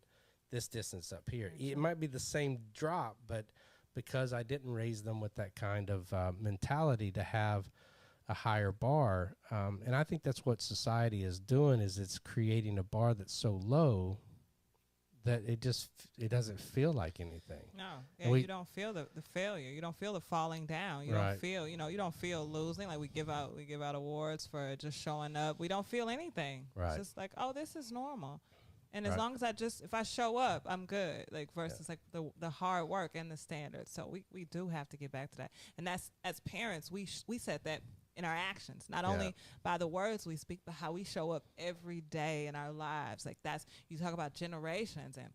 this distance up here. It might be the same drop, but because I didn't raise them with that kind of mentality to have a higher bar, and I think that's what society is doing, is it's creating a bar that's so low that it doesn't feel like anything. No, yeah, you don't feel the failure. You don't feel the falling down. You don't feel, you don't feel losing. Like we give out awards for just showing up. We don't feel anything. Right. It's just like, oh, this is normal. And as long as if I show up, I'm good. Like versus like the hard work and the standards. So we do have to get back to that. And that's, as parents, we set that in our actions, not only by the words we speak, but how we show up every day in our lives. Like you talk about generations and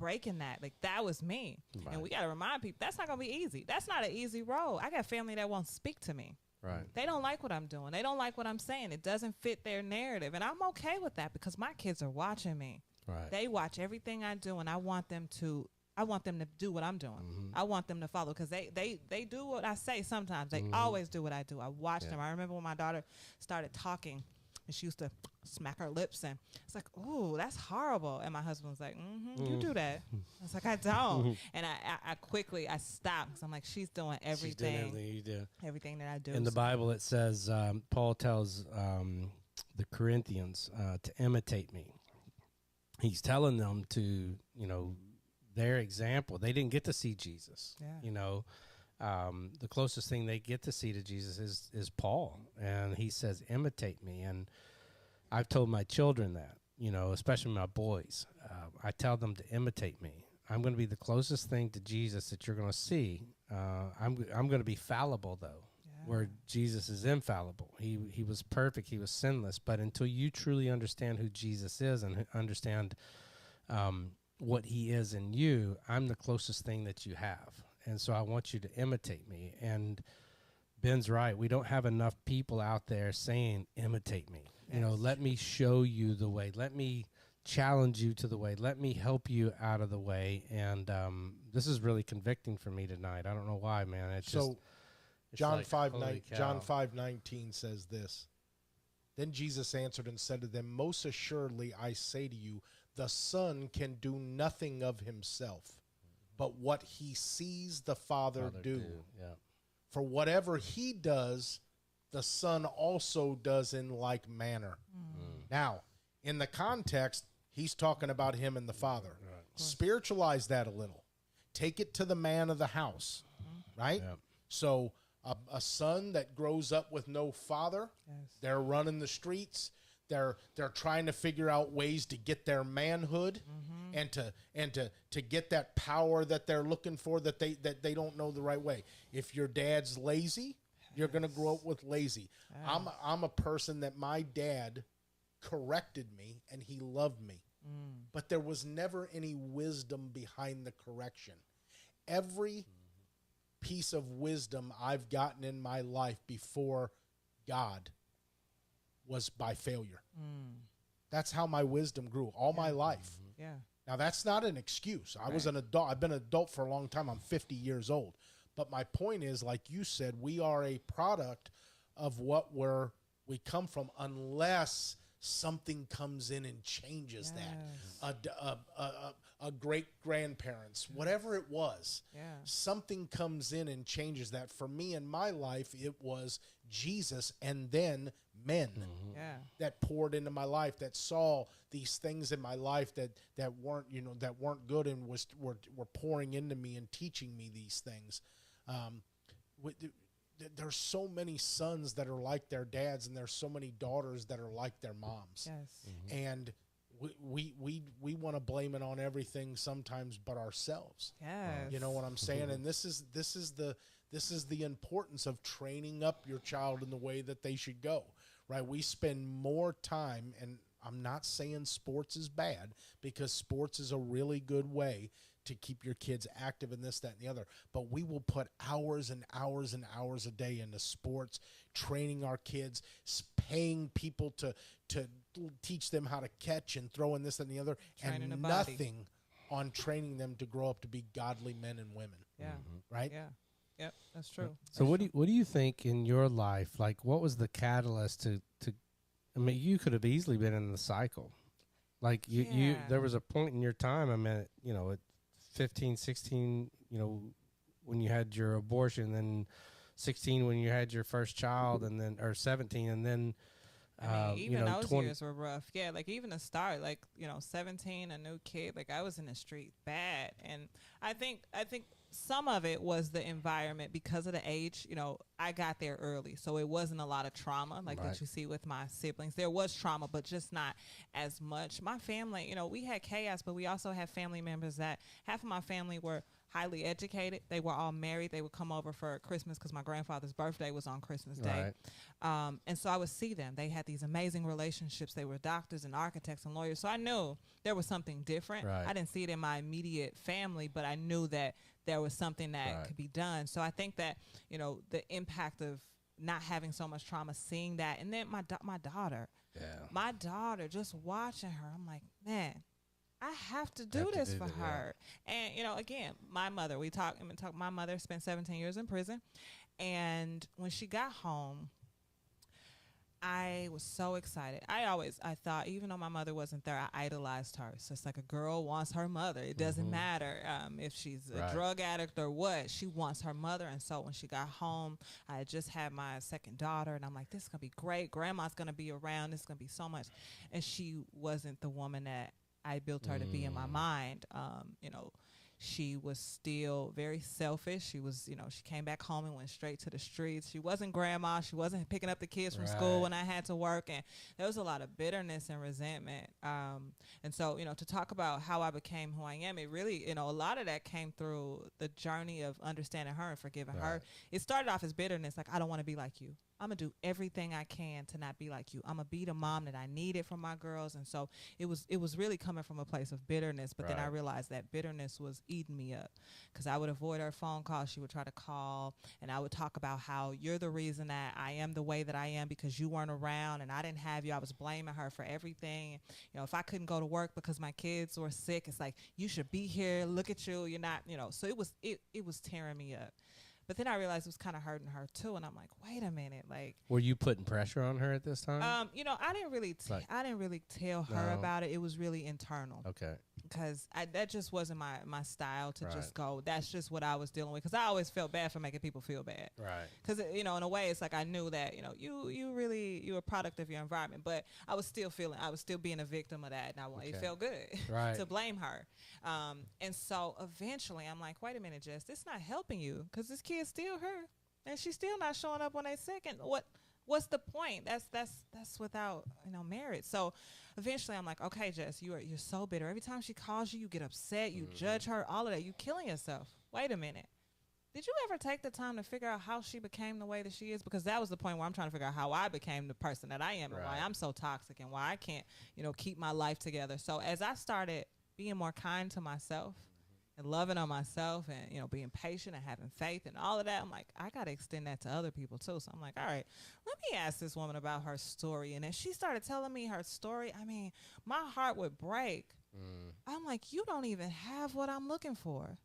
breaking that. Like that was me. Right. And we got to remind people that's not going to be easy. That's not an easy road. I got family that won't speak to me. Right. They don't like what I'm doing. They don't like what I'm saying. It doesn't fit their narrative. And I'm okay with that because my kids are watching me. Right. They watch everything I do, and I want them to do what I'm doing. Mm-hmm. I want them to follow because they do what I say sometimes. They always do what I do. I watch them. I remember when my daughter started talking, and she used to smack her lips, and it's like, ooh, that's horrible. And my husband was like, you do that. I was like, I don't. And I quickly stopped because I'm like, she's doing everything. She's doing everything you do. Everything that I do. In the Bible, it says, Paul tells the Corinthians to imitate me. He's telling them to, their example. They didn't get to see Jesus. Yeah. The closest thing they get to see to Jesus is Paul. And he says, imitate me. And I've told my children that, especially my boys. I tell them to imitate me. I'm going to be the closest thing to Jesus that you're going to see. I'm going to be fallible, though, where Jesus is infallible. He was perfect. He was sinless. But until you truly understand who Jesus is and understand what he is in you, I'm the closest thing that you have. And so I want you to imitate me. And Ben's right. We don't have enough people out there saying, imitate me. Let me show you the way. Let me challenge you to the way. Let me help you out of the way. And this is really convicting for me tonight. I don't know why, man. It's so just, John like, 5:19 says this. Then Jesus answered and said to them, most assuredly I say to you, the Son can do nothing of himself, but what he sees the Father do. Yeah. For whatever he does, the Son also does in like manner. Now, in the context, he's talking about him and the Father. Right. Spiritualize that a little. Take it to the man of the house, right? Yep. So a son that grows up with no father, they're running the streets. They're trying to figure out ways to get their manhood and to get that power that they're looking for that they don't know the right way. If your dad's lazy, you're going to grow up with lazy. I'm a person that my dad corrected me and he loved me. But there was never any wisdom behind the correction. Every piece of wisdom I've gotten in my life before God was by failure. That's how my wisdom grew all my life. Yeah. Now, that's not an excuse. I was an adult. I've been an adult for a long time. I'm 50 years old. But my point is, like you said, we are a product of what we come from unless something comes in and changes that. A great-grandparents, whatever it was, something comes in and changes that. For me in my life, it was Jesus and then men that poured into my life, that saw these things in my life that weren't good and were pouring into me and teaching me these things. There's so many sons that are like their dads, and there's so many daughters that are like their moms. And we want to blame it on everything sometimes but ourselves. You know what I'm saying? And this is the importance of training up your child in the way that they should go, right? We spend more time, and I'm not saying sports is bad, because sports is a really good way to keep your kids active in this, that, and the other. But we will put hours and hours and hours a day into sports, training our kids, paying people to teach them how to catch and throw in this, that, and the other, Training and nothing on training them to grow up to be godly men and women. Right? Yep, that's true. So what do you think in your life, like what was the catalyst to I mean, you could have easily been in the cycle. Like you there was a point in your time, I mean, at 15, 16, when you had your abortion, then 16 when you had your first child, and then, or 17, and then even those 20 years were rough. Yeah, like even the start, 17, a new kid, like I was in the street bad. And I think some of it was the environment because of the age. I got there early, so it wasn't a lot of trauma that you see with my siblings. There was trauma, but just not as much. My family, we had chaos, but we also had family members that half of my family were highly educated. They were all married. They would come over for Christmas because my grandfather's birthday was on Christmas Day. And so I would see them. They had these amazing relationships. They were doctors and architects and lawyers. So I knew there was something different. I didn't see it in my immediate family, but I knew that there was something that could be done. So I think that, you know, the impact of not having so much trauma, seeing that. And then my daughter, just watching her, I'm like, man, I have to do this for her. And, you know, again, my mother, my mother spent 17 years in prison. And when she got home, I was so excited. I thought, even though my mother wasn't there, I idolized her. So it's like a girl wants her mother. It doesn't matter if she's a drug addict or what. She wants her mother. And so when she got home, I had just had my second daughter, and I'm like, this is going to be great. Grandma's going to be around. This is going to be so much. And she wasn't the woman that I built her to be in my mind. You know, she was still very selfish. She was, you know, she came back home and went straight to the streets. She wasn't grandma. She wasn't picking up the kids from school when I had to work. And there was a lot of bitterness and resentment. And so, you know, to talk about how I became who I am, it really, you know, a lot of that came through the journey of understanding her and forgiving her. It started off as bitterness, like, I don't want to be like you. I'm going to do everything I can to not be like you. I'm going to be the mom that I needed for my girls. And so it was really coming from a place of bitterness. But then I realized that bitterness was eating me up, because I would avoid her phone calls. She would try to call, and I would talk about how you're the reason that I am the way that I am because you weren't around and I didn't have you. I was blaming her for everything. You know, if I couldn't go to work because my kids were sick, it's like, you should be here. Look at you. You're not, you know. So it was tearing me up. But then I realized it was kind of hurting her too, and I'm like, wait a minute, like. Were you putting pressure on her at this time? You know, I didn't really tell her about it. It was really internal. Okay. Because that just wasn't my style to just go. That's just what I was dealing with. Because I always felt bad for making people feel bad. Right. Because, you know, in a way, it's like I knew that, you know, you're a product of your environment. But I was still being a victim of that. And it felt good to blame her. And so eventually I'm like, wait a minute, Jess, this not helping you, because this kid's still her. And she's still not showing up when they sick. And what's the point? That's without, you know, merit. So eventually I'm like, okay, Jess, you're so bitter. Every time she calls you, you get upset, you judge her, all of that. You killing yourself. Wait a minute. Did you ever take the time to figure out how she became the way that she is? Because that was the point where I'm trying to figure out how I became the person that I am and why I'm so toxic and why I can't, you know, keep my life together. So as I started being more kind to myself and loving on myself and, you know, being patient and having faith and all of that, I'm like, I got to extend that to other people too. So I'm like, all right, let me ask this woman about her story. And as she started telling me her story, I mean, my heart would break. I'm like, you don't even have what I'm looking for.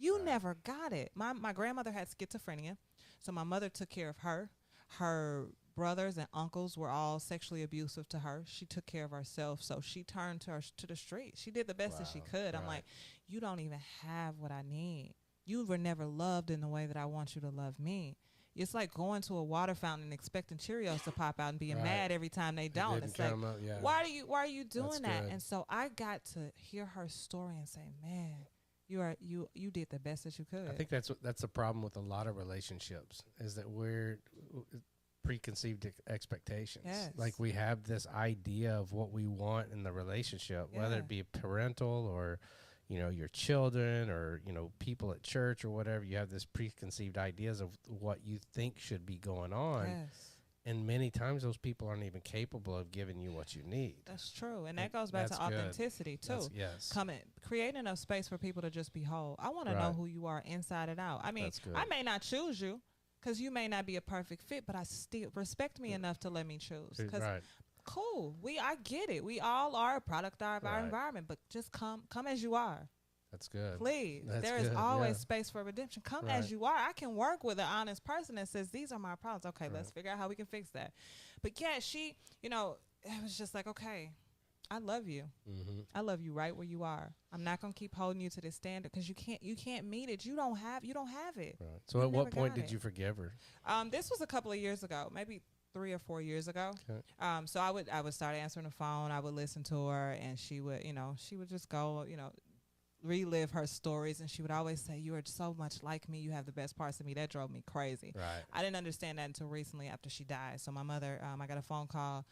You never got it. My grandmother had schizophrenia, so my mother took care of her. Her brothers and uncles were all sexually abusive to her. She took care of herself, so she turned to the street. She did the best that she could. I'm like, you don't even have what I need. You were never loved in the way that I want you to love me. It's like going to a water fountain and expecting Cheerios to pop out and being mad every time they don't. It's like, why are you doing that? And so I got to hear her story and say, man, you did the best that you could. I think that's the problem with a lot of relationships, is that we're preconceived expectations. Like, we have this idea of what we want in the relationship, whether it be parental or, you know, your children or, you know, people at church or whatever. You have this preconceived ideas of what you think should be going on. And many times those people aren't even capable of giving you what you need. That's true. And that goes back to authenticity too. Creating enough space for people to just be whole. I want to know who you are inside and out. I mean, I may not choose you because you may not be a perfect fit, but I still respect me enough to let me choose. Because cool, I get it. We all are a product of our environment, but just come as you are. That's good. Please. There is always space for redemption. Come as you are. I can work with an honest person that says, these are my problems. Okay, let's figure out how we can fix that. But yeah, she, you know, it was just like, okay, I love you. I love you right where you are. I'm not going to keep holding you to this standard because you can't meet it. You don't have it. So at what point did you forgive her? This was a couple of years ago, maybe 3 or 4 years ago. So I would start answering the phone. I would listen to her, and she would just go, you know, relive her stories, and she would always say, "You are so much like me. You have the best parts of me." That drove me crazy. Right. I didn't understand that until recently after she died. So my mother, I got a phone call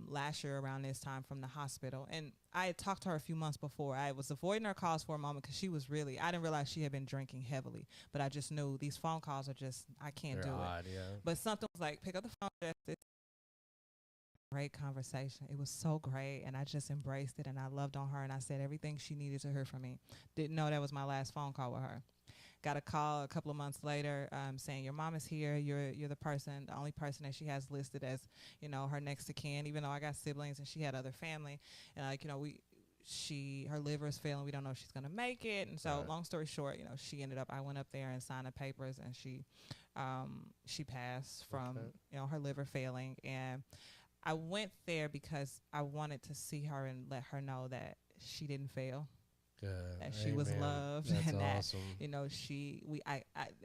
last year around this time from the hospital, and I had talked to her a few months before. I was avoiding her calls for a moment because she was really, I didn't realize she had been drinking heavily, but I just knew these phone calls are just, I can't They're do odd, it. yeah. But something was like, pick up the phone, Justice. Great conversation. It was so great, and I just embraced it, and I loved on her, and I said everything she needed to hear from me. Didn't know that was my last phone call with her. Got a call a couple of months later saying, your mom is here. You're the person, the only person that she has listed as, you know, her next of kin, even though I got siblings and she had other family. And, like, you know, her liver is failing. We don't know if she's going to make it. And so long story short, you know, she ended up, I went up there and signed the papers, and she passed from, you know, her liver failing. And I went there because I wanted to see her and let her know that she didn't fail. Good. That she was loved. That's and that, awesome. you know, I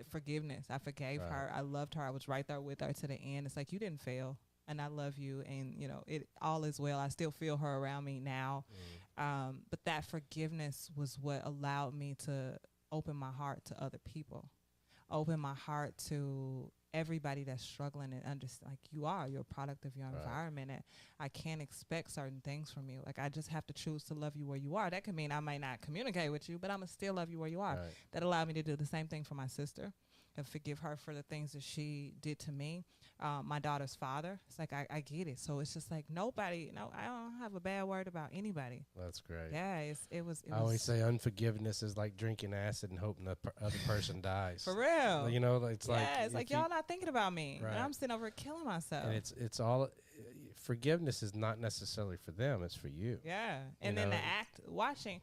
forgiveness. I forgave her. I loved her. I was right there with her to the end. It's like, you didn't fail, and I love you, and, you know, it all is well. I still feel her around me now. But that forgiveness was what allowed me to open my heart to other people, open my heart to everybody that's struggling, and understand, like, you're a product of your environment, and I can't expect certain things from you. Like, I just have to choose to love you where you are. That could mean I might not communicate with you, but I'm gonna still love you where you are. That allowed me to do the same thing for my sister and forgive her for the things that she did to me. My daughter's father, it's like, I get it. So it's just like, I don't have a bad word about anybody. That's great. Yeah, it was. I always say unforgiveness is like drinking acid and hoping the other person dies. For real. You know, it's like, it's like, y'all not thinking about me. And I'm sitting over here killing myself. And it's all, forgiveness is not necessarily for them, it's for you. Yeah. And then the act, watching,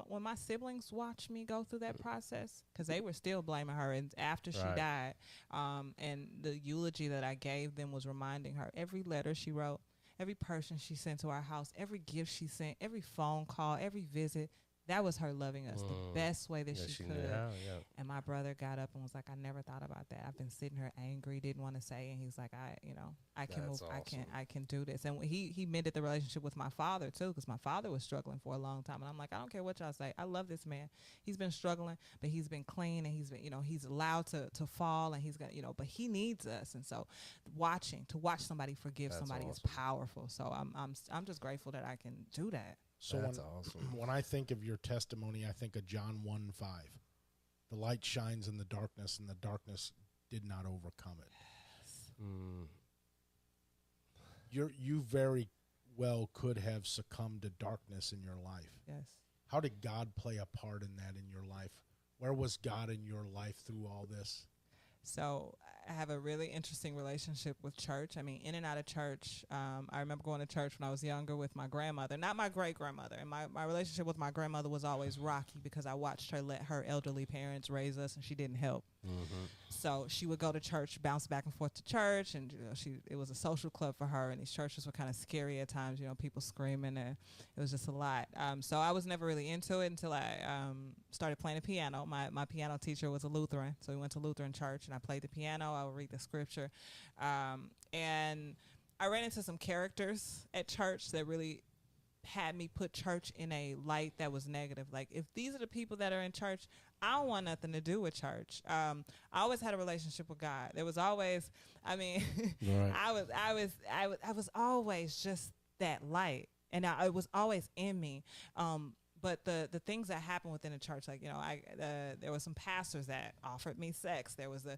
when my siblings watched me go through that process, because they were still blaming her, and after she died, and the eulogy that I gave them was reminding her, every letter she wrote, every person she sent to our house, every gift she sent, every phone call, every visit, that was her loving us the best way that she could. And my brother got up and was like, I never thought about that. I've been sitting here angry, didn't want to say, and he's like, I can move, awesome. I can do this. And he mended the relationship with my father too, because my father was struggling for a long time, and I'm like, I don't care what y'all say, I love this man. He's been struggling, but he's been clean, and he's been, you know, he's allowed to fall, and he's got, you know, but he needs us. And so to watch somebody forgive somebody is powerful. So I'm just grateful that I can do that. So when I think of your testimony, I think of John 1:5. The light shines in the darkness, and the darkness did not overcome it. You very well could have succumbed to darkness in your life. Yes. How did God play a part in that in your life? Where was God in your life through all this? So I have a really interesting relationship with church. I mean, in and out of church. I remember going to church when I was younger with my grandmother, not my great-grandmother. And my relationship with my grandmother was always rocky because I watched her let her elderly parents raise us, and she didn't help. So she would go to church, bounce back and forth to church, and, you know, it was a social club for her, and these churches were kind of scary at times, you know, people screaming, and it was just a lot. So I was never really into it until I started playing the piano. My piano teacher was a Lutheran, so we went to Lutheran church, and I played the piano. I would read the scripture, and I ran into some characters at church that really had me put church in a light that was negative. Like, if these are the people that are in church, I don't want nothing to do with church. I always had a relationship with God. There was always, I mean, I was always just that light, and it was always in me. But the things that happened within the church, like, you know, there was some pastors that offered me sex. There was the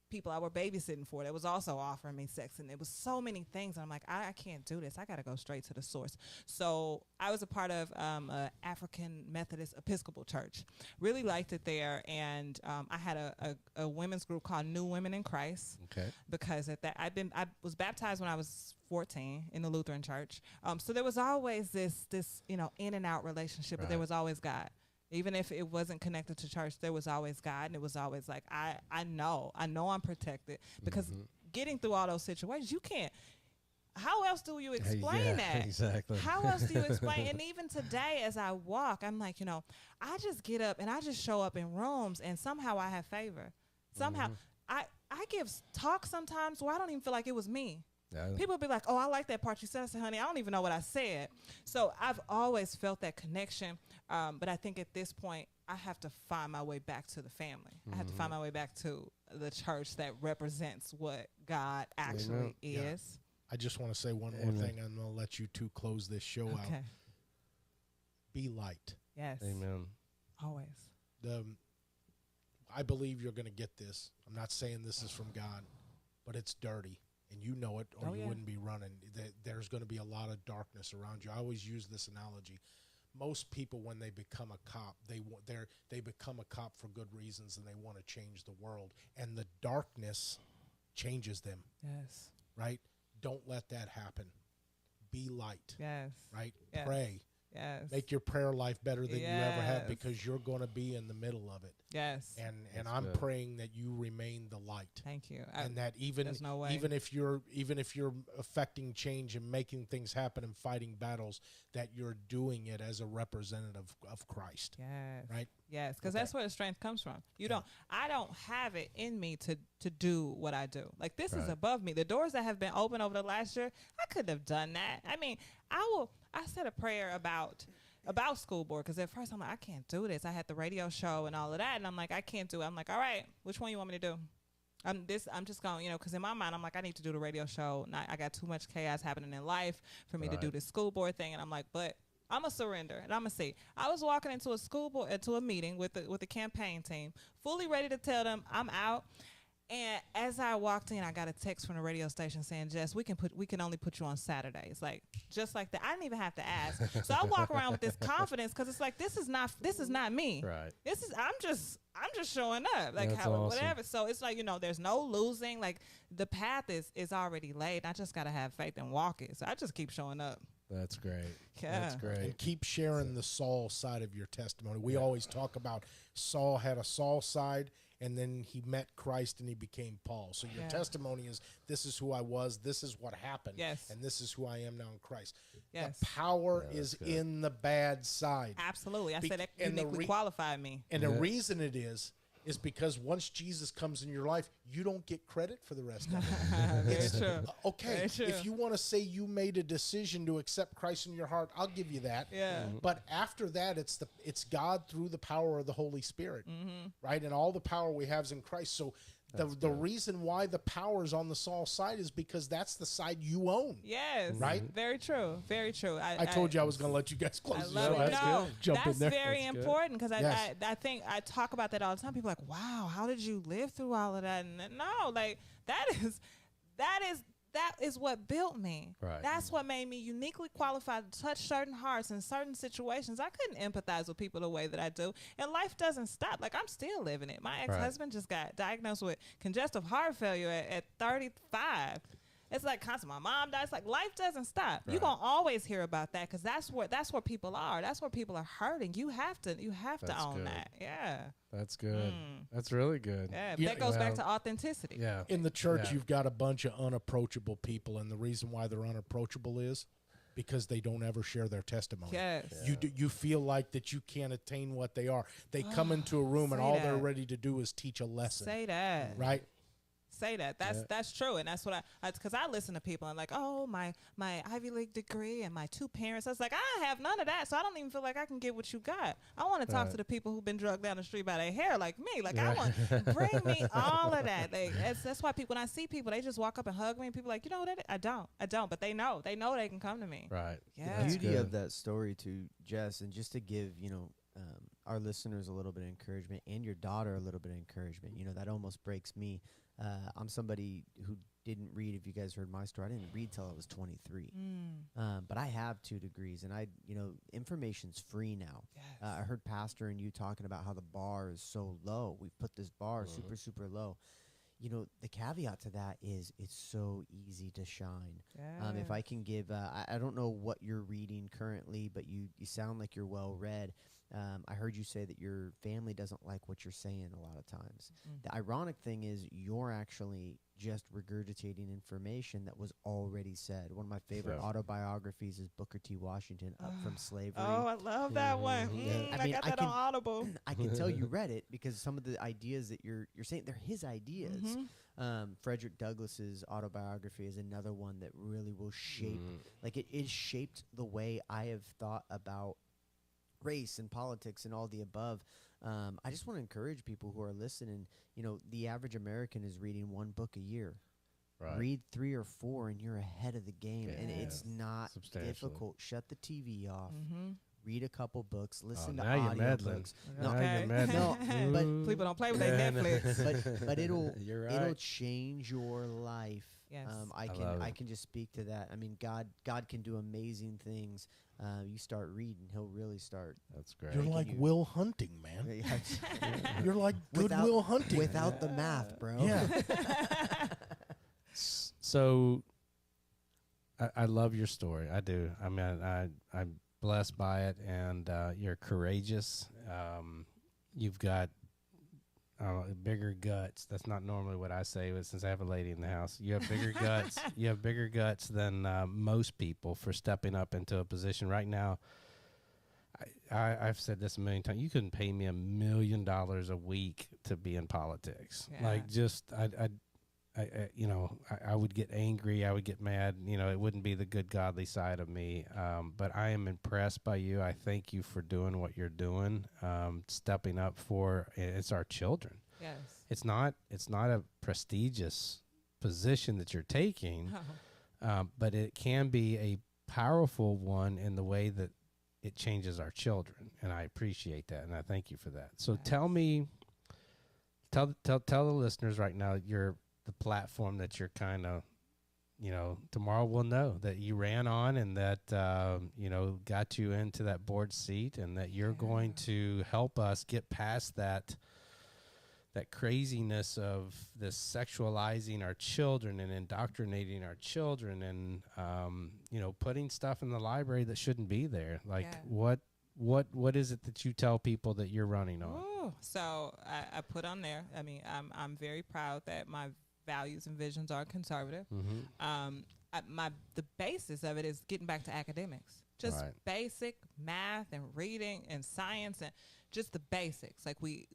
people I were babysitting for that was also offering me sex, and there was so many things. And I'm like, I can't do this. I got to go straight to the source. So I was a part of a African Methodist Episcopal church. Really liked it there, and I had a women's group called New Women in Christ. Okay. Because at that I was baptized when I was 14 in the Lutheran church. So there was always this you know, in and out relationship, but there was always God. Even if it wasn't connected to church, there was always God, and it was always like, I know I'm protected, because getting through all those situations, you can't. How else do you explain that? Exactly. How else do you explain? And even today, as I walk, I'm like, you know, I just get up and I just show up in rooms, and somehow I have favor. Somehow I give talks sometimes where I don't even feel like it was me. People be like, oh, I like that part you said. I said, honey, I don't even know what I said. So I've always felt that connection. But I think at this point, I have to find my way back to the family. I have to find my way back to the church that represents what God actually is. Yeah. I just want to say one more thing. I'm going to let you two close this show out. Be light. Yes. Amen. Always. I believe you're going to get this. I'm not saying this is from God, but it's dirty, and you know it, or you wouldn't be running. There's going to be a lot of darkness around you. I always use this analogy. Most people, when they become a cop, they become a cop for good reasons, and they want to change the world. And the darkness changes them. Yes. Right? Don't let that happen. Be light. Yes. Right? Yes. Pray. Yes. Make your prayer life better than you ever have, because you're going to be in the middle of it. Yes. And I'm praying that you remain the light. Thank you. And that even if you're affecting change and making things happen and fighting battles, that you're doing it as a representative of Christ. Yes. Right? Yes, because that's where the strength comes from. I don't have it in me to do what I do. Like, this is above me. The doors that have been open over the last year, I couldn't have done that. I mean, I said a prayer about school board, because at first I'm like, I can't do this. I had the radio show and all of that, and I'm like, I can't do it. I'm like, all right, which one you want me to do? I'm just going, because in my mind, I'm like, I need to do the radio show. I got too much chaos happening in life for me to do this school board thing. And I'm like, but I'm going to surrender, and I'm going to see. I was walking into a meeting with the campaign team, fully ready to tell them I'm out. And as I walked in, I got a text from the radio station saying, Jess, we can only put you on Saturdays. Like, just like that. I didn't even have to ask. So I walk around with this confidence, because it's like, this is not me. Right. I'm just showing up. Like, That's awesome. whatever. So it's like, there's no losing. Like, the path is already laid. I just got to have faith and walk it. So I just keep showing up. That's great. Yeah. That's great. And keep sharing the Saul side of your testimony. We always talk about Saul had a Saul side, and then he met Christ and he became Paul. So your testimony is, this is who I was, this is what happened, and this is who I am now in Christ. Yes. The power is in the bad side. Absolutely. I said that uniquely qualified me. And the reason it is because once Jesus comes in your life, you don't get credit for the rest of it. Very true. Okay, Very true. if you want to say you made a decision to accept Christ in your heart, I'll give you that. Yeah. But after that, it's God through the power of the Holy Spirit, right? And all the power we have is in Christ. So the reason why the power is on the Saul side is because that's the side you own. Yes. Right? Very true. Very true. I told you I was going to let you guys close the show. That's very important, because I think I talk about that all the time. People are like, wow, how did you live through all of that? And no, like, that is what built me. Right. That's what made me uniquely qualified to touch certain hearts in certain situations. I couldn't empathize with people the way that I do. And life doesn't stop. Like, I'm still living it. My ex-husband just got diagnosed with congestive heart failure at 35. It's like constant. My mom died. It's like, life doesn't stop. You're going to always hear about that, because that's where people are. That's where people are hurting. You have to own that. Yeah. That's good. That's really good. Yeah. That goes back to authenticity. Yeah. In the church, you've got a bunch of unapproachable people, and the reason why they're unapproachable is because they don't ever share their testimony. Yes. You feel like that you can't attain what they are. They come into a room and all they're ready to do is teach a lesson. Say that. Right? Say that. That's true. And that's what because I listen to people and like, oh, my Ivy League degree and my 2 parents. I was like, I have none of that, so I don't even feel like I can get what you got. I want to talk to the people who've been drugged down the street by their hair like me. Like, I want, bring me all of that. Like, that's why people, when I see people, they just walk up and hug me, and people are like, you know what, I don't, but they know they can come to me. Right. Yeah. The beauty of that story to Jess, and just to give, our listeners a little bit of encouragement, and your daughter a little bit of encouragement, that almost breaks me. I'm somebody who didn't read. If you guys heard my story, I didn't read till I was 23. But I have 2 degrees, and information's free now. Yes. I heard Pastor and you talking about how the bar is so low. We've put this bar super, super low. The caveat to that is it's so easy to shine. Yeah. If I can give, I don't know what you're reading currently, but you sound like you're well read. I heard you say that your family doesn't like what you're saying a lot of times. The ironic thing is you're actually just regurgitating information that was already said. One of my favorite autobiographies is Booker T. Washington, Up From Slavery. Oh, I love that one. I got that on Audible. I can tell you read it because some of the ideas that you're saying, they're his ideas. Frederick Douglass's autobiography is another one that really will shape, like it shaped the way I have thought about race and politics and all the above. I just want to encourage people who are listening. You know, the average American is reading one book a year. Right. Read 3 or 4 and you're ahead of the game. And it's not Substantially. difficult. Shut the TV off. Mm-hmm. Read a couple books. Listen to now you're meddling. audiobooks. Now Okay. you're meddling. No, but People don't play with their Netflix. but it'll You're right. it'll change your life. Yes. I love can it. can just speak to that. I mean, God can do amazing things. You start reading, He'll really start. That's great. You're like you- Will Hunting, man. Yeah. You're like good Will Hunting. without the math, bro. Yeah. So I love your story. I do. I mean, I'm blessed by it, and you're courageous. You've got bigger guts. That's not normally what I say, but since I have a lady in the house, you have bigger guts. You have bigger guts than most people for stepping up into a position right now. I've said this a million times. You couldn't pay me $1 million a week to be in politics. Yeah. Like, just I would get angry. I would get mad. You know, it wouldn't be the good godly side of me. But I am impressed by you. I thank you for doing what you're doing, stepping up for. It's our children. Yes. It's not a prestigious position that you're taking, but it can be a powerful one in the way that it changes our children, and I appreciate that, and I thank you for that. So Yes. tell the listeners right now the platform that you're kind of, tomorrow we'll know that you ran on and that, got you into that board seat, and that you're going to help us get past that craziness of this sexualizing our children and indoctrinating our children and, putting stuff in the library that shouldn't be there. Like what is it that you tell people that you're running on? Ooh, so I put on there. I mean, I'm very proud that my values and visions are conservative. Mm-hmm. The basis of it is getting back to academics, just Right. basic math and reading and science and just the basics. Like we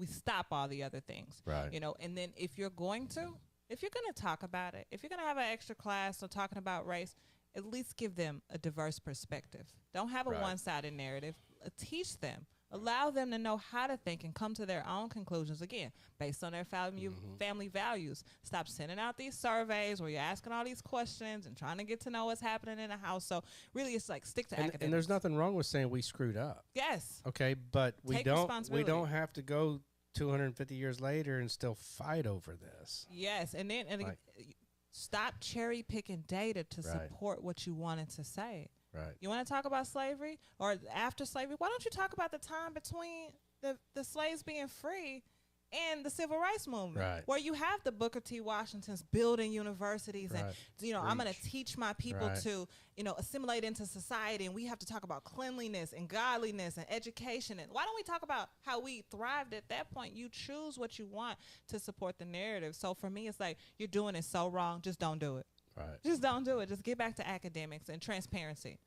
stop all the other things, Right. And then if you're going to talk about it, if you're going to have an extra class on talking about race, at least give them a diverse perspective. Don't have a Right. one-sided narrative. Teach them. Allow them to know how to think and come to their own conclusions, again, based on their family values. Stop sending out these surveys where you're asking all these questions and trying to get to know what's happening in the house. So really, it's like stick to academics. And there's nothing wrong with saying we screwed up. Yes. Okay, but we Take don't responsibility. have to go 250 years later and still fight over this. Yes, and then Like- stop cherry picking data to Right. support what you wanted to say. Right. You want to talk about slavery or after slavery? Why don't you talk about the time between the slaves being free and the civil rights movement, Right. where you have the Booker T. Washingtons building universities Right. and I'm going to Preach. teach my people Right. to assimilate into society, and we have to talk about cleanliness and godliness and education. And why don't we talk about how we thrived at that point? You choose what you want to support the narrative. So for me, it's like, you're doing it so wrong. Just don't do it. Right. Just don't do it. Just get back to academics and transparency.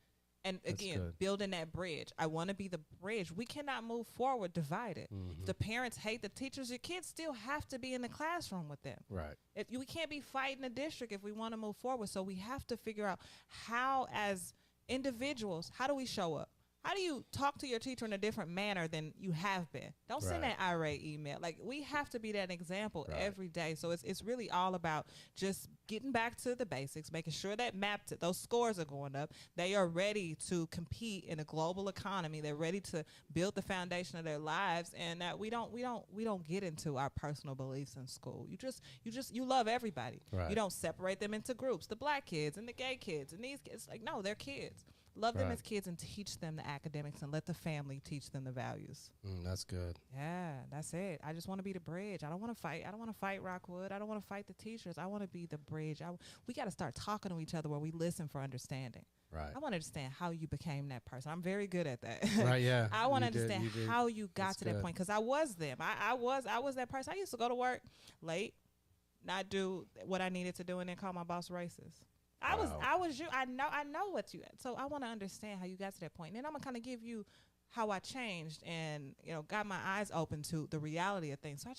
And That's again, good. building that bridge. I want to be the bridge. We cannot move forward divided. Mm-hmm. If the parents hate the teachers, your kids still have to be in the classroom with them. Right. We can't be fighting the district if we want to move forward. So we have to figure out how, as individuals, how do we show up? How do you talk to your teacher in a different manner than you have been? Don't send Right. that irate email. Like, we have to be that example Right. every day. So it's really all about just getting back to the basics, making sure that those scores are going up. They are ready to compete in a global economy. They're ready to build the foundation of their lives, and that we don't get into our personal beliefs in school. You love everybody. Right. You don't separate them into groups. The black kids and the gay kids and these kids. Like, no, they're kids. Love them Right. as kids and teach them the academics, and let the family teach them the values. That's good. Yeah, that's it. I just want to be the bridge. I don't want to fight. I don't want to fight Rockwood. I don't want to fight the teachers. I want to be the bridge. We got to start talking to each other where we listen for understanding. Right. I want to understand how you became that person. I'm very good at that. Right, yeah. I want to You did, understand you did. how you got That's to that good. point, because I was them. I was that person. I used to go to work late, not do what I needed to do, and then call my boss racist. I was you. I know what you. So I want to understand how you got to that point. And then I'm gonna kind of give you how I changed and, got my eyes open to the reality of things. So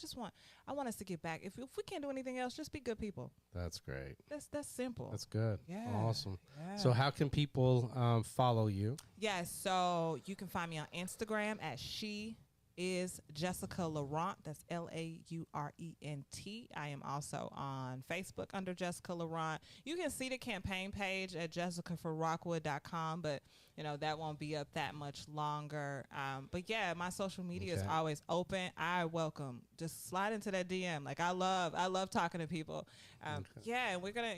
I want us to get back. If we can't do anything else, just be good people. That's great. That's simple. That's good. Yeah. Awesome. Yeah. So how can people follow you? Yes. So you can find me on Instagram at She Is Jessica Laurent. That's LAURENT. I am also on Facebook under Jessica Laurent. You can see the campaign page at jessicaforrockwood.com, but that won't be up that much longer. But yeah, my social media is always open. I welcome. Just slide into that DM. Like I love talking to people. Yeah, and we're gonna,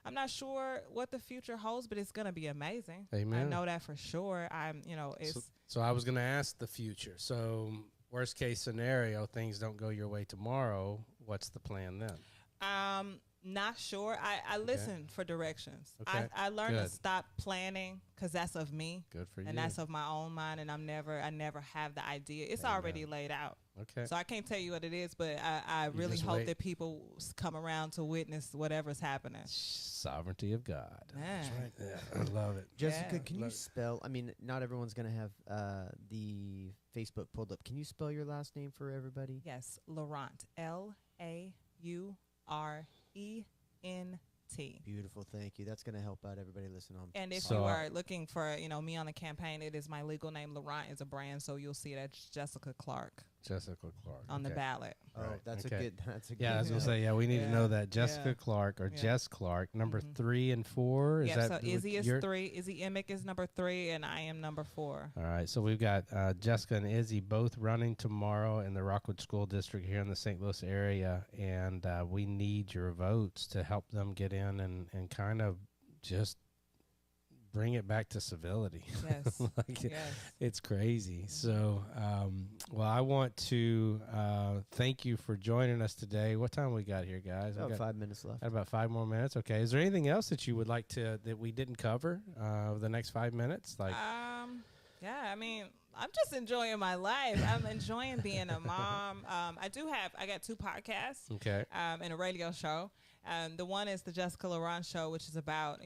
I'm not sure what the future holds, but it's gonna be amazing. Amen. I know that for sure. It's. So I was going to ask the future. So worst case scenario, things don't go your way tomorrow. What's the plan then? Not sure. I listen for directions. Okay. I learned to Good. stop planning because that's of me. Good for you. And that's of my own mind. And I never have the idea. It's already laid out. Okay. So I can't tell you what it is, but I really just hope wait. that people come around to witness whatever's happening. Sovereignty of God. Man. Yeah, I love it. Jessica, Yeah. can you spell? I mean, not everyone's going to have the Facebook pulled up. Can you spell your last name for everybody? Yes, Laurent. LAURENT. Beautiful, thank you. That's going to help out everybody listening on. And if So, you are looking for, me on the campaign, it is my legal name. Laurent is a brand, so you'll see that Jessica Clark Jessica Clark. on the ballot. Oh, Right, that's okay. a good. That's a good. Yeah, I was going to Yeah. say, we need to know that. Jessica Yeah. Clark or Yeah. Jess Clark, number 3 and 4. Is Yeah, that so what Izzy is you're- 3. Izzy Emick is number 3, and I am number 4. All right, so we've got Jessica and Izzy both running tomorrow in the Rockwood School District here in the St. Louis area, and we need your votes to help them get in and kind of just bring it back to civility. Yes. Yes. It's crazy. So, I want to thank you for joining us today. What time we got here, guys? About We got 5 minutes left. about 5 more minutes. Okay. Is there anything else that you would like that we didn't cover over the next 5 minutes? Yeah, I mean, I'm just enjoying my life. I'm enjoying being a mom. I got 2 podcasts. Okay. And a radio show. The one is the Jessica Laurent Show, which is about,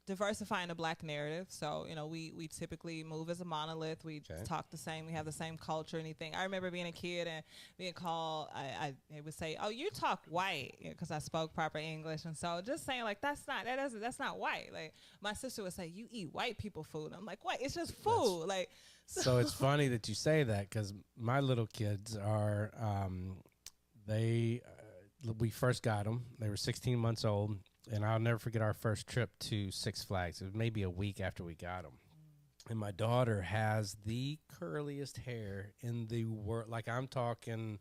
diversifying the Black narrative. So, we typically move as a monolith. We talk the same. We have the same culture, anything. I remember being a kid and being called, I would say, oh, you talk white, because I spoke proper English. And so just saying, like, that's not white. Like, my sister would say, you eat white people food. I'm like, what? It's just food. So it's funny that you say that, because my little kids are, we first got them. They were 16 months old, and I'll never forget our first trip to Six Flags. It was maybe a week after we got them. And my daughter has the curliest hair in the world. Like, I'm talking,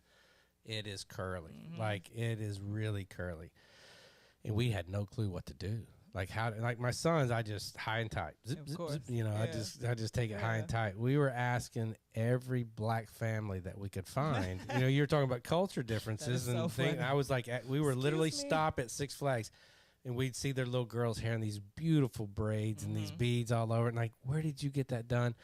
it is curly. Mm-hmm. Like, it is really curly. And we had no clue what to do. Like my sons, I just high and tight. Zip, Of zip, course. zip, I just take it high and Yeah. tight. We were asking every Black family that we could find. You were talking about culture differences That is and so things. funny. I was like, we were literally Excuse me? stop at Six Flags, and we'd see their little girls' hair in these beautiful braids and these beads all over it. And like, where did you get that done?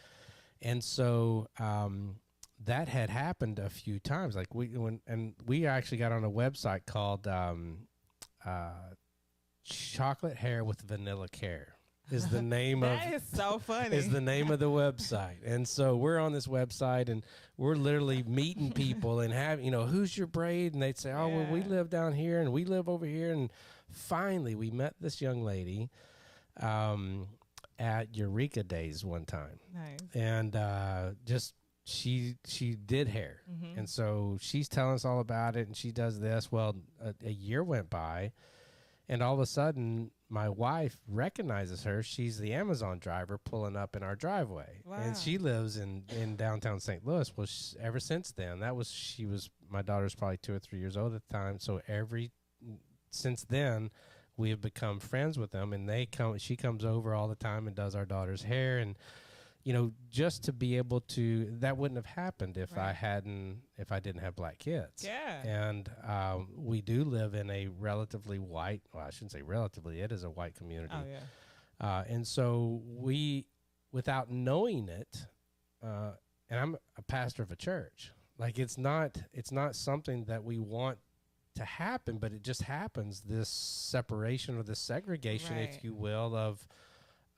And so that had happened a few times. Like we actually got on a website called Chocolate Hair with Vanilla Care is the name of That is so funny. is the name of the website. And so we're on this website and we're literally meeting people and who's your braid? And they'd say, oh, well, we Yeah. live down here and we live over here. And finally we met this young lady at Eureka Days one time. Nice. And she did hair. Mm-hmm. And so she's telling us all about it, and she does this. Well, a year went by, and all of a sudden, my wife recognizes her. She's the Amazon driver pulling up in our driveway. Wow. And she lives in downtown St. Louis. Well, ever since then, my daughter's probably 2 or 3 years old at the time. So since then, we have become friends with them, and she comes over all the time and does our daughter's hair. And, just to be able to, that wouldn't have happened if Right. if I didn't have Black kids. Yeah. And we do live in a relatively white, well, I shouldn't say relatively, it is a white community. Oh, yeah. And so we, without knowing it, and I'm a pastor of a church, like it's not something that we want to happen, but it just happens, this separation or this segregation, Right. if you will,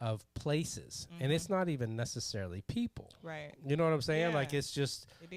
of places, and it's not even necessarily people. Right. You know what I'm saying? Yeah. Like it's just It is.